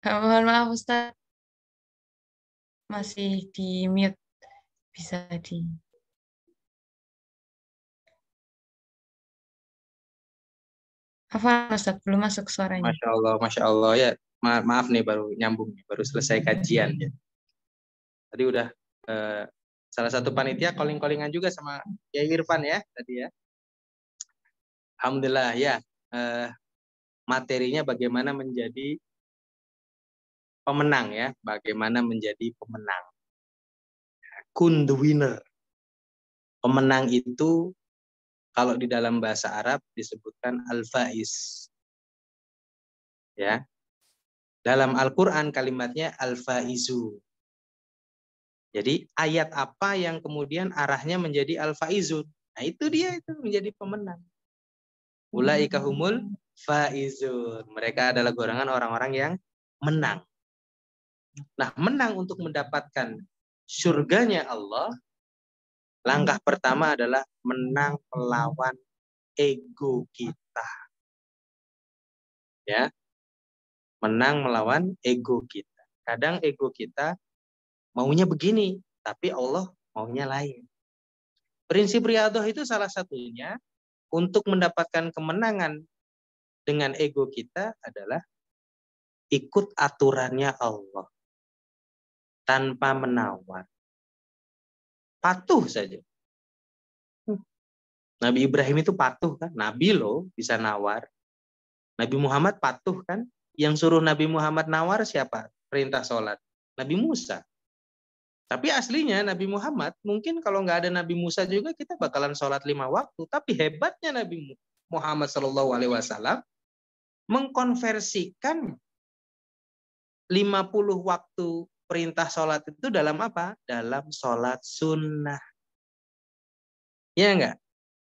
Mohon maaf Ustadz, masih di mute, bisa di... Apa Ustadz, belum masuk suaranya? Masya Allah ya. Maaf nih baru nyambung, baru selesai kajian ya. Tadi udah salah satu panitia calling-callingan juga sama ya Irfan ya tadi ya. Alhamdulillah ya. Materinya bagaimana menjadi pemenang ya, bagaimana menjadi pemenang. Kun the winner. Pemenang itu kalau di dalam bahasa Arab disebutkan al-faiz. Ya. Dalam Al-Qur'an kalimatnya al-faizu. Jadi ayat apa yang kemudian arahnya menjadi al-faizun? Nah, itu dia itu menjadi pemenang. Ulaika humul faizun. Mereka adalah golongan orang-orang yang menang. Nah, menang untuk mendapatkan surganya Allah, langkah pertama adalah menang melawan ego kita. Ya. Menang melawan ego kita. Kadang ego kita maunya begini, tapi Allah maunya lain. Prinsip riyadhah itu salah satunya untuk mendapatkan kemenangan dengan ego kita adalah ikut aturannya Allah tanpa menawar. Patuh saja. Nabi Ibrahim itu patuh kan? Nabi loh bisa nawar. Nabi Muhammad patuh kan? Yang suruh Nabi Muhammad nawar siapa? Perintah sholat. Nabi Musa. Tapi aslinya Nabi Muhammad, mungkin kalau nggak ada Nabi Musa juga kita bakalan sholat 5 waktu. Tapi hebatnya Nabi Muhammad SAW mengkonversikan 50 waktu perintah sholat itu dalam apa? Dalam sholat sunnah. Ya enggak?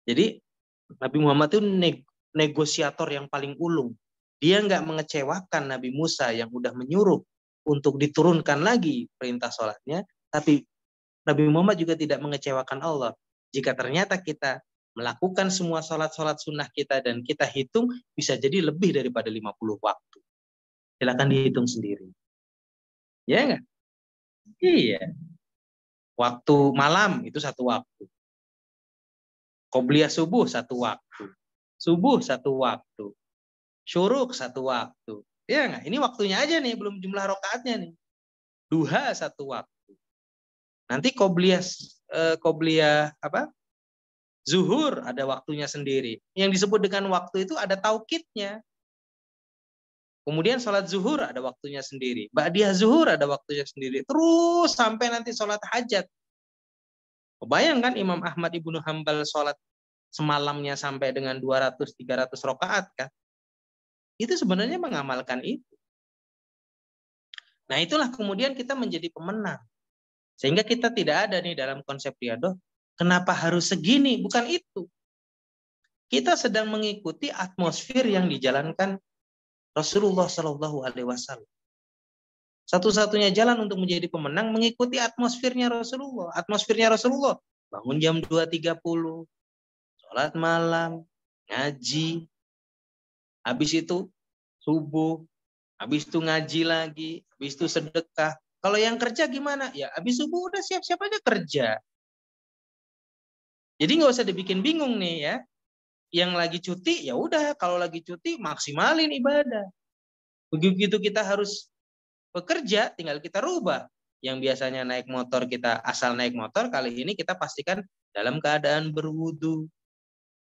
Jadi Nabi Muhammad itu negosiator yang paling ulung. Dia nggak mengecewakan Nabi Musa yang udah menyuruh untuk diturunkan lagi perintah sholatnya. Tapi Nabi Muhammad juga tidak mengecewakan Allah. Jika ternyata kita melakukan semua sholat-sholat sunnah kita dan kita hitung, bisa jadi lebih daripada 50 waktu. Silakan dihitung sendiri. Ya enggak? Iya. Waktu malam itu 1 waktu. Qobliyah subuh 1 waktu. Subuh 1 waktu. Syuruk 1 waktu. Ya enggak? Ini waktunya aja nih, belum jumlah rakaatnya nih. Duha 1 waktu. Nanti qobliyah apa? Zuhur ada waktunya sendiri. Yang disebut dengan waktu itu ada taukidnya. Kemudian sholat zuhur ada waktunya sendiri. Ba'diyah zuhur ada waktunya sendiri. Terus sampai nanti sholat hajat. Bayangkan Imam Ahmad Ibnu Hanbal sholat semalamnya sampai dengan 200-300 rakaat kan? Itu sebenarnya mengamalkan itu. Nah itulah kemudian kita menjadi pemenang. Sehingga kita tidak ada nih dalam konsep riyadoh, kenapa harus segini? Bukan itu. Kita sedang mengikuti atmosfer yang dijalankan Rasulullah Shallallahu Alaihi Wasallam. Satu-satunya jalan untuk menjadi pemenang mengikuti atmosfernya Rasulullah. Atmosfernya Rasulullah, bangun jam 2.30, sholat malam, ngaji, habis itu subuh, habis itu ngaji lagi, habis itu sedekah. Kalau yang kerja gimana? Ya habis subuh udah siap-siap aja kerja. Jadi nggak usah dibikin bingung nih ya. Yang lagi cuti ya udah, kalau lagi cuti maksimalin ibadah. Begitu kita harus bekerja, tinggal kita rubah. Yang biasanya naik motor kita asal naik motor, kali ini kita pastikan dalam keadaan berwudu.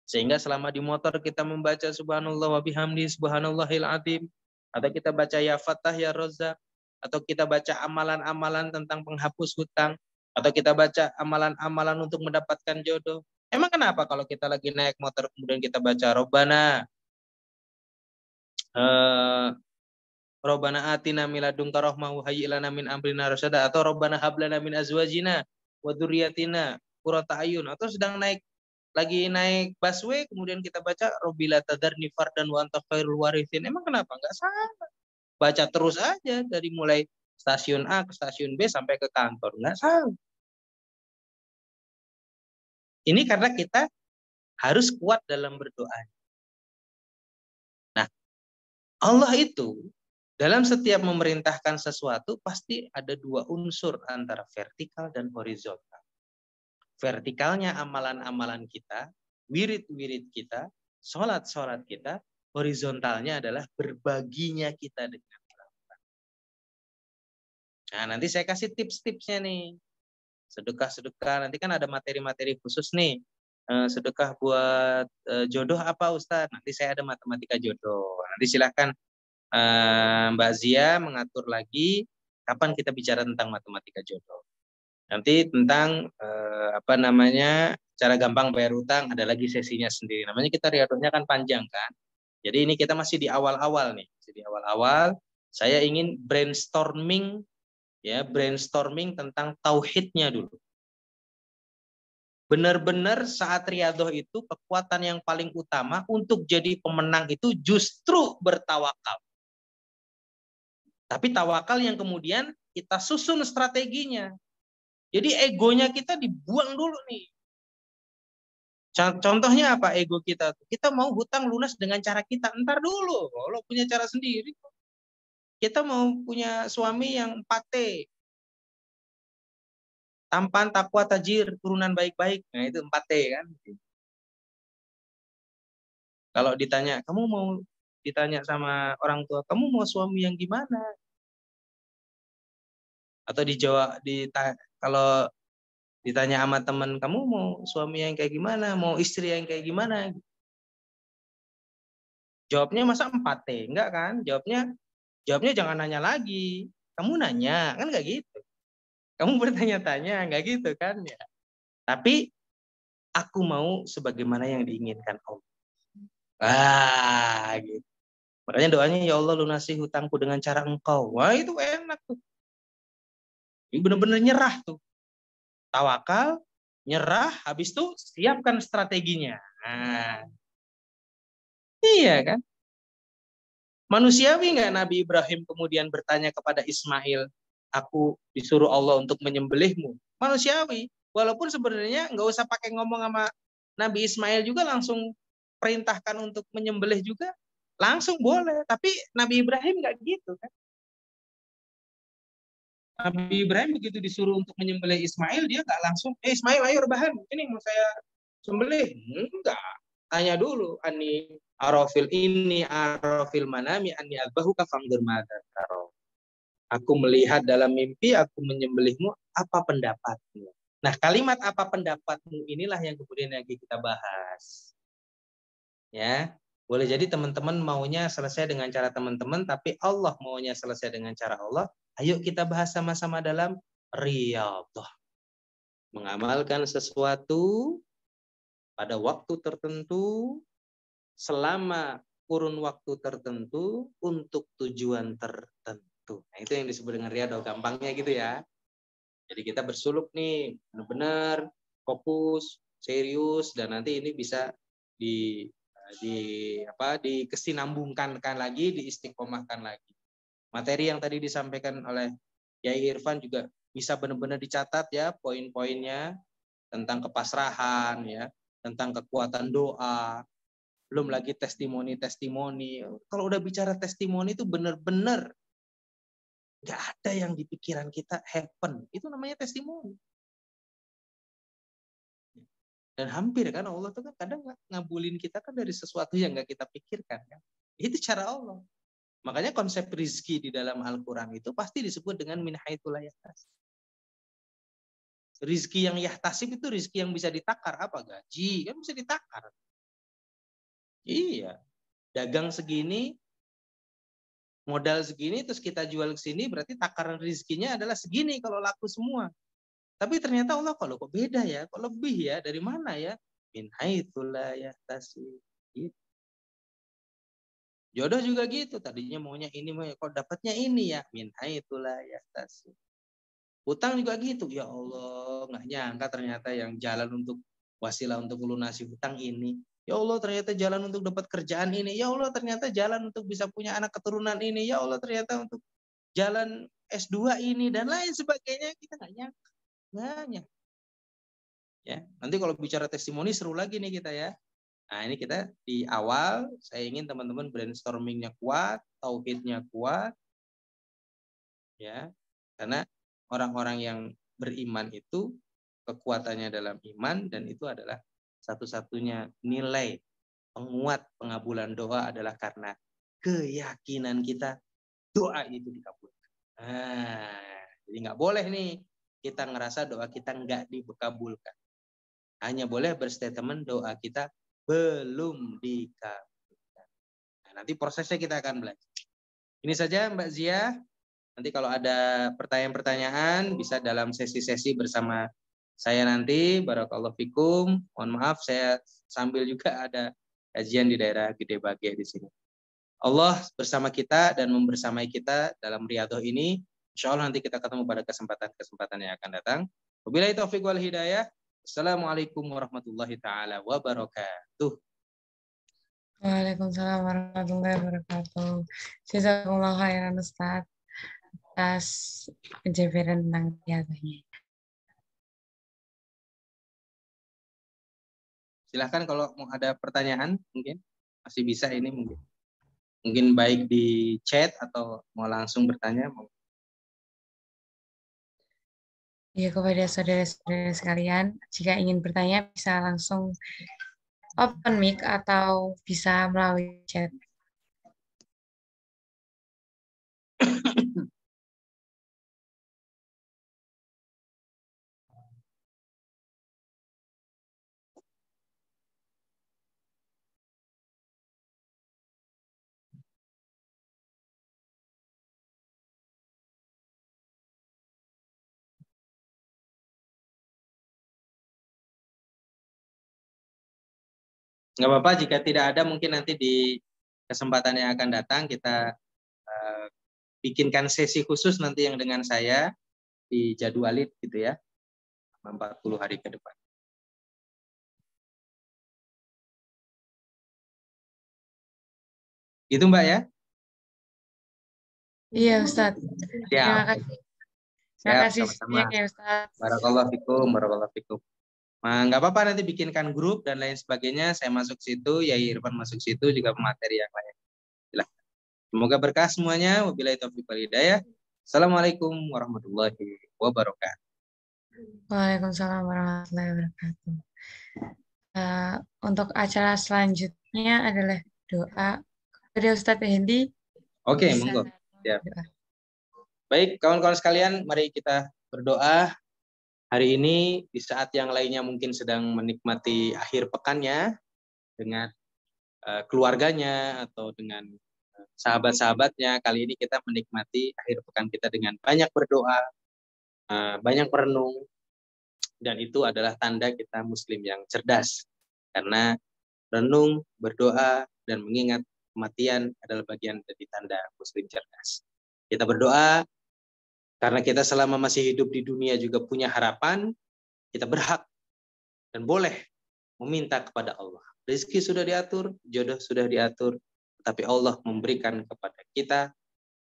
Sehingga selama di motor kita membaca subhanallah wa bihamdi subhanallahil azim, atau kita baca ya Fattah ya Razzaq, atau kita baca amalan-amalan tentang penghapus hutang, atau kita baca amalan-amalan untuk mendapatkan jodoh. Emang kenapa kalau kita lagi naik motor kemudian kita baca Robbana atina min ladunka rahmah wa hayyi lana min amrina rasyada, atau Robbana hab lana min azwajina wa dzurriyyatina qurrata ayun, atau sedang lagi naik busway kemudian kita baca Robbila tadarni fardan wa anta khairul warithin. Emang kenapa? Enggak salah. Baca terus aja dari mulai stasiun A ke stasiun B sampai ke kantor. Enggak salah. Ini karena kita harus kuat dalam berdoa. Nah, Allah itu dalam setiap memerintahkan sesuatu pasti ada 2 unsur antara vertikal dan horizontal. Vertikalnya amalan-amalan kita, wirid-wirid kita, sholat-sholat kita. Horizontalnya adalah berbaginya kita dengan orang. Nah, nanti saya kasih tips-tipsnya nih. Sedekah-sedekah, nanti kan ada materi-materi khusus nih. Sedekah buat jodoh apa Ustadz? Nanti saya ada matematika jodoh. Nanti silahkan Mbak Zia mengatur lagi kapan kita bicara tentang matematika jodoh. Nanti tentang cara gampang bayar utang ada lagi sesinya sendiri. Namanya kita riadohnya kan panjang kan. Jadi ini kita masih di awal-awal nih. Masih di awal-awal. Saya ingin brainstorming tentang tauhidnya dulu. Benar-benar saat riadoh itu kekuatan yang paling utama untuk jadi pemenang itu justru bertawakal. Tapi tawakal yang kemudian kita susun strateginya. Jadi egonya kita dibuang dulu nih. Contohnya apa ego kita? Kita mau hutang lunas dengan cara kita. Entar dulu, kalau punya cara sendiri. Kita mau punya suami yang 4T. Tampan, takwa, tajir, turunan baik-baik. Nah itu 4T kan. Kalau ditanya sama orang tua, kamu mau suami yang gimana? Atau kalau ditanya sama teman, kamu mau suami yang kayak gimana? Mau istri yang kayak gimana? Jawabnya masa 4T? Enggak kan? Jawabnya Jawabnya jangan nanya lagi. Kamu nanya, kan nggak gitu. Kamu bertanya-tanya, nggak gitu kan ya. Tapi aku mau sebagaimana yang diinginkan Allah. Gitu. Makanya doanya, ya Allah lunasi hutangku dengan cara Engkau. Wah, itu enak tuh. Ini benar-benar nyerah tuh. Tawakal, nyerah, habis itu siapkan strateginya. Nah, iya kan? Manusiawi nggak Nabi Ibrahim kemudian bertanya kepada Ismail, aku disuruh Allah untuk menyembelihmu? Manusiawi. Walaupun sebenarnya nggak usah pakai ngomong sama Nabi Ismail juga, langsung perintahkan untuk menyembelih juga, langsung boleh. Tapi Nabi Ibrahim nggak gitu kan. Nabi Ibrahim begitu disuruh untuk menyembelih Ismail, dia nggak langsung, Ismail ayo rebahan, ini mau saya sembelih. Enggak. Tanya dulu, ani arafil ini arafil manami ani albahu kafangdur mata. Aku melihat dalam mimpi, aku menyembelihmu, apa pendapatmu? Nah, kalimat apa pendapatmu inilah yang kemudian lagi kita bahas. Ya, boleh jadi teman-teman maunya selesai dengan cara teman-teman, tapi Allah maunya selesai dengan cara Allah. Ayo kita bahas sama-sama dalam riyadhah. Mengamalkan sesuatu pada waktu tertentu, selama kurun waktu tertentu, untuk tujuan tertentu. Nah, itu yang disebut dengan riyadhah, gampangnya gitu ya. Jadi kita bersuluk nih, benar-benar fokus, serius, dan nanti ini bisa dikesinambungkan lagi, diistiqomahkan lagi. Materi yang tadi disampaikan oleh Yai Irfan juga bisa benar-benar dicatat ya, poin-poinnya tentang kepasrahan ya, tentang kekuatan doa, belum lagi testimoni. Kalau udah bicara testimoni itu benar-benar nggak ada yang di pikiran kita happen. Itu namanya testimoni. Dan hampir kan Allah tuh kan kadang ngabulin kita kan dari sesuatu yang nggak kita pikirkan kan. Itu cara Allah. Makanya konsep rizki di dalam Al-Quran itu pasti disebut dengan min haitsu la yahtasib. Rizki yang yahtasib itu rizki yang bisa ditakar. Apa? Gaji. Kan bisa ditakar. Iya. Dagang segini, modal segini, terus kita jual ke sini, berarti takaran rizkinya adalah segini kalau laku semua. Tapi ternyata Allah kalau kok beda ya, kok lebih ya, dari mana ya? Min haitsu la yahtasib. Gitu. Jodoh juga gitu, tadinya maunya ini, kok dapatnya ini ya, min haitsu la yahtasib. Hutang juga gitu, ya Allah, nggak nyangka ternyata yang jalan untuk wasilah untuk melunasi hutang ini. Ya Allah, ternyata jalan untuk dapat kerjaan ini. Ya Allah, ternyata jalan untuk bisa punya anak keturunan ini. Ya Allah, ternyata untuk jalan S2 ini dan lain sebagainya, kita nggak nyangka. Nggak nyangka. Ya, nanti kalau bicara testimoni seru lagi nih kita ya. Nah, ini kita di awal saya ingin teman-teman brainstormingnya kuat, tauhidnya kuat, ya, karena orang-orang yang beriman itu kekuatannya dalam iman, dan itu adalah satu-satunya nilai penguat pengabulan doa adalah karena keyakinan kita doa itu dikabulkan. Nah, jadi nggak boleh nih kita ngerasa doa kita nggak dikabulkan. Hanya boleh berstatement doa kita belum dikabulkan. Nah, nanti prosesnya kita akan belajar. Ini saja Mbak Zia. Nanti kalau ada pertanyaan-pertanyaan bisa dalam sesi-sesi bersama saya nanti. Barakallahu fikum. Mohon maaf saya sambil juga ada kajian di daerah Gede Bage di sini. Allah bersama kita dan membersamai kita dalam riyadhah ini. Insya Allah nanti kita ketemu pada kesempatan-kesempatan yang akan datang. Wabillahi taufiq wal hidayah. Assalamualaikum warahmatullahi taala wabarakatuh. Waalaikumsalam warahmatullahi wabarakatuh. Jazakumullah khairan Ustaz atas penjabaran tentang riyadhahnya. Silahkan kalau mau ada pertanyaan mungkin masih bisa ini mungkin baik di chat atau mau langsung bertanya. Ya, kepada saudara-saudara sekalian, jika ingin bertanya bisa langsung open mic atau bisa melalui chat. Nggak apa-apa jika tidak ada, mungkin nanti di kesempatan yang akan datang kita bikinkan sesi khusus nanti yang dengan saya dijadwalin gitu ya, 40 hari ke depan. Gitu Mbak ya? Iya Ustadz. Terima Siap. kasih. Terima Siap, kasih sama-sama. banyak ya Ustadz. Barakallahu fikum, barakallahu fikum. Nah, nggak apa-apa nanti bikinkan grup dan lain sebagainya. Saya masuk situ, Yai Irfan masuk situ, juga materi yang lain. Silahkan. Semoga berkah semuanya. Wabillahi taufiq wal hidayah. Assalamualaikum warahmatullahi wabarakatuh. Waalaikumsalam warahmatullahi wabarakatuh. Untuk acara selanjutnya adalah doa kepada Ustadz Hendy. Oke, monggo. Ya. Baik, kawan-kawan sekalian, mari kita berdoa. Hari ini di saat yang lainnya mungkin sedang menikmati akhir pekannya dengan keluarganya atau dengan sahabat-sahabatnya. Kali ini kita menikmati akhir pekan kita dengan banyak berdoa, banyak merenung, dan itu adalah tanda kita muslim yang cerdas. Karena renung, berdoa, dan mengingat kematian adalah bagian dari tanda muslim cerdas. Kita berdoa karena kita selama masih hidup di dunia juga punya harapan, kita berhak dan boleh meminta kepada Allah. Rezeki sudah diatur, jodoh sudah diatur, tapi Allah memberikan kepada kita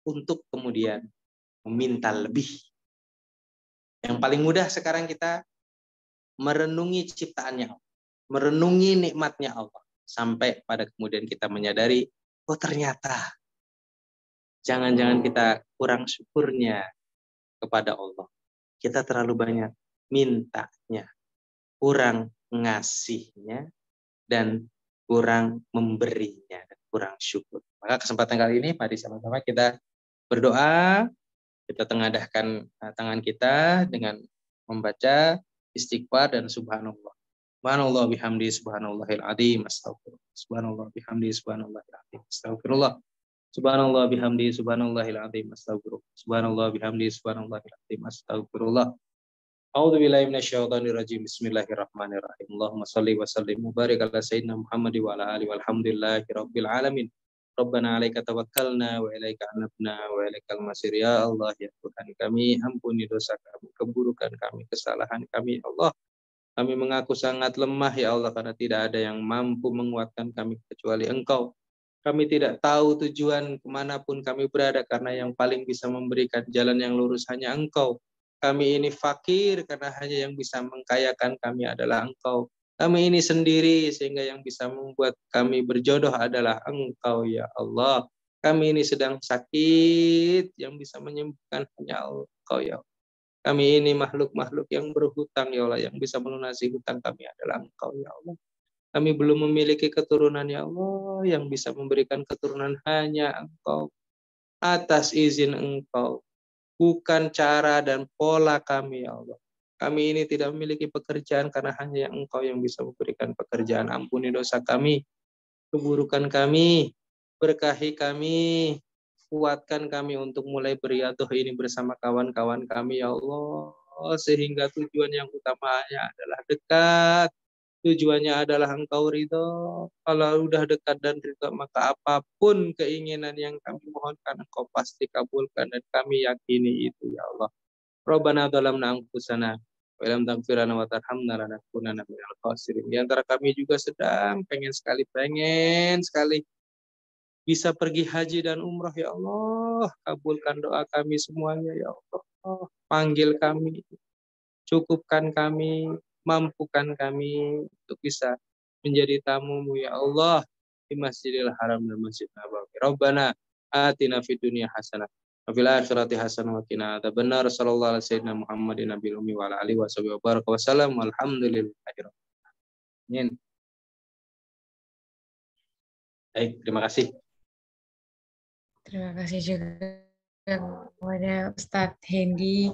untuk kemudian meminta lebih. Yang paling mudah sekarang kita merenungi ciptaannya Allah, merenungi nikmatnya Allah, sampai pada kemudian kita menyadari, oh ternyata jangan-jangan kita kurang syukurnya kepada Allah. Kita terlalu banyak mintanya, kurang ngasihnya, dan kurang memberinya, dan kurang syukur. Maka kesempatan kali ini, mari sama-sama kita berdoa, kita tengadahkan tangan kita dengan membaca istighfar dan subhanallah. Subhanallah bihamdi subhanallahil adzim, astagfirullah. Subhanallah bihamdi subhanallahil adzim, astagfirullah. Subhanallah bihamdi subhanallahil adzim, astagfirullah. Subhanallah bihamdi subhanallahil adzim, astagfirullah. A'udzu billahi minasyaitonir rajim. Bismillahirrahmanirrahim. Allahumma shalli wa sallim mubarik ala sayyidina Muhammad wa ala alihi walhamdulillahi rabbil alamin. Rabbana 'alaika tawakkalna wa ilaika anabna wa ilaikal masir. Ya Allah, ya Tuhan kami, ampuni dosa kami, keburukan kami, kesalahan kami, ya Allah. Kami mengaku sangat lemah, ya Allah, karena tidak ada yang mampu menguatkan kami kecuali Engkau. Kami tidak tahu tujuan kemanapun kami berada, karena yang paling bisa memberikan jalan yang lurus hanya Engkau. Kami ini fakir, karena hanya yang bisa mengkayakan kami adalah Engkau. Kami ini sendiri, sehingga yang bisa membuat kami berjodoh adalah Engkau, ya Allah. Kami ini sedang sakit, yang bisa menyembuhkan hanya Engkau, ya Allah. Kami ini makhluk-makhluk yang berhutang, ya Allah. Yang bisa melunasi hutang kami adalah Engkau, ya Allah. Kami belum memiliki keturunan, ya Allah. Yang bisa memberikan keturunan hanya Engkau. Atas izin Engkau. Bukan cara dan pola kami, ya Allah. Kami ini tidak memiliki pekerjaan karena hanya Engkau yang bisa memberikan pekerjaan. Ampuni dosa kami, keburukan kami, berkahi kami, kuatkan kami untuk mulai beriadah ini bersama kawan-kawan kami, ya Allah. Sehingga tujuan yang utamanya adalah dekat. Tujuannya adalah Engkau ridho. Kalau udah dekat dan ridho, maka apapun keinginan yang kami mohonkan, Engkau pasti kabulkan, dan kami yakini itu, ya Allah. Rabbana dhalamna anfusana wa lam taghfir lana wa tarhamna lanakunanna minal khasirin. Di antara kami juga sedang pengen sekali bisa pergi haji dan umrah, ya Allah. Kabulkan doa kami semuanya, ya Allah. Panggil kami, cukupkan kami, mampukan kami untuk bisa menjadi tamu-Mu, ya Allah, di Masjidil Haram dan Masjid Nabawi. Rabbana atina fid dunya hasanah wa fil akhirati hasanah wa qina adzabannar. Sallallahu alaihi wasallam Muhammadin nabiyil ummi wa ala alihi washabihi wa baraka wasallam. Walhamdulillahirabbil alamin. Baik, terima kasih. Terima kasih juga kepada Ustadz Hendy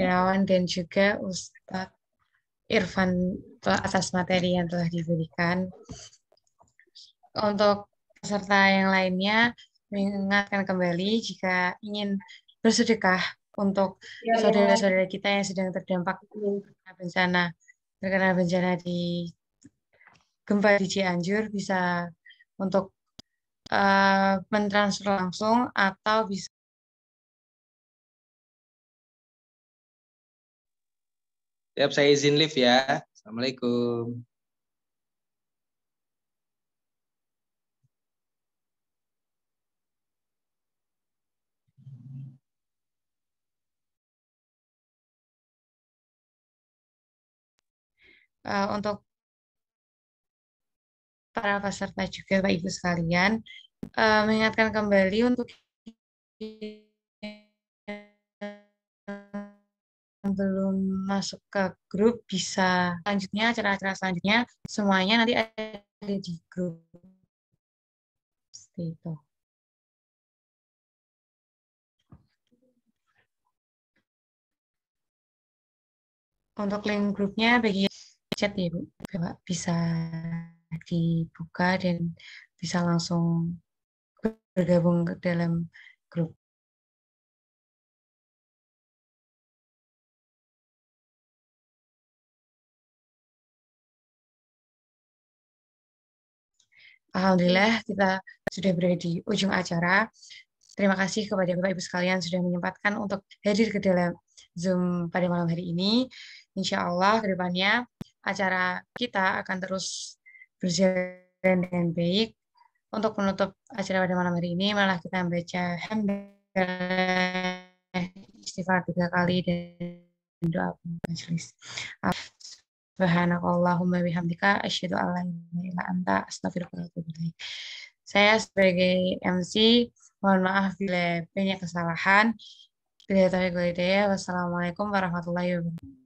Irawan dan juga Ustadz Irfan atas materi yang telah diberikan. Untuk peserta yang lainnya, mengingatkan kembali jika ingin bersedekah untuk saudara-saudara kita yang sedang terdampak terkena bencana di gempa di Cianjur bisa untuk mentransfer langsung atau bisa Siap, saya izin live ya. Assalamualaikum. untuk para peserta juga Bapak Ibu sekalian mengingatkan kembali untuk yang belum masuk ke grup bisa selanjutnya acara-acara selanjutnya semuanya nanti ada di grup seperti itu. Untuk link grupnya bagi chat ya Bu, Bapak bisa dibuka dan bisa langsung bergabung ke dalam grup. Alhamdulillah kita sudah berada di ujung acara. Terima kasih kepada Bapak Ibu sekalian sudah menyempatkan untuk hadir ke dalam Zoom pada malam hari ini. Insya Allah ke depannya acara kita akan terus berjalan dengan baik. Untuk menutup acara pada malam hari ini, malah kita membaca hamdalah istighfar 3 kali dan doa majelis. Subhanakallahumma bihamdika asyhadu an la ilaha illa anta astaghfiruka wa atubu ilaik. Saya sebagai MC mohon maaf bila banyak kesalahan. Wassalamualaikum warahmatullahi wabarakatuh.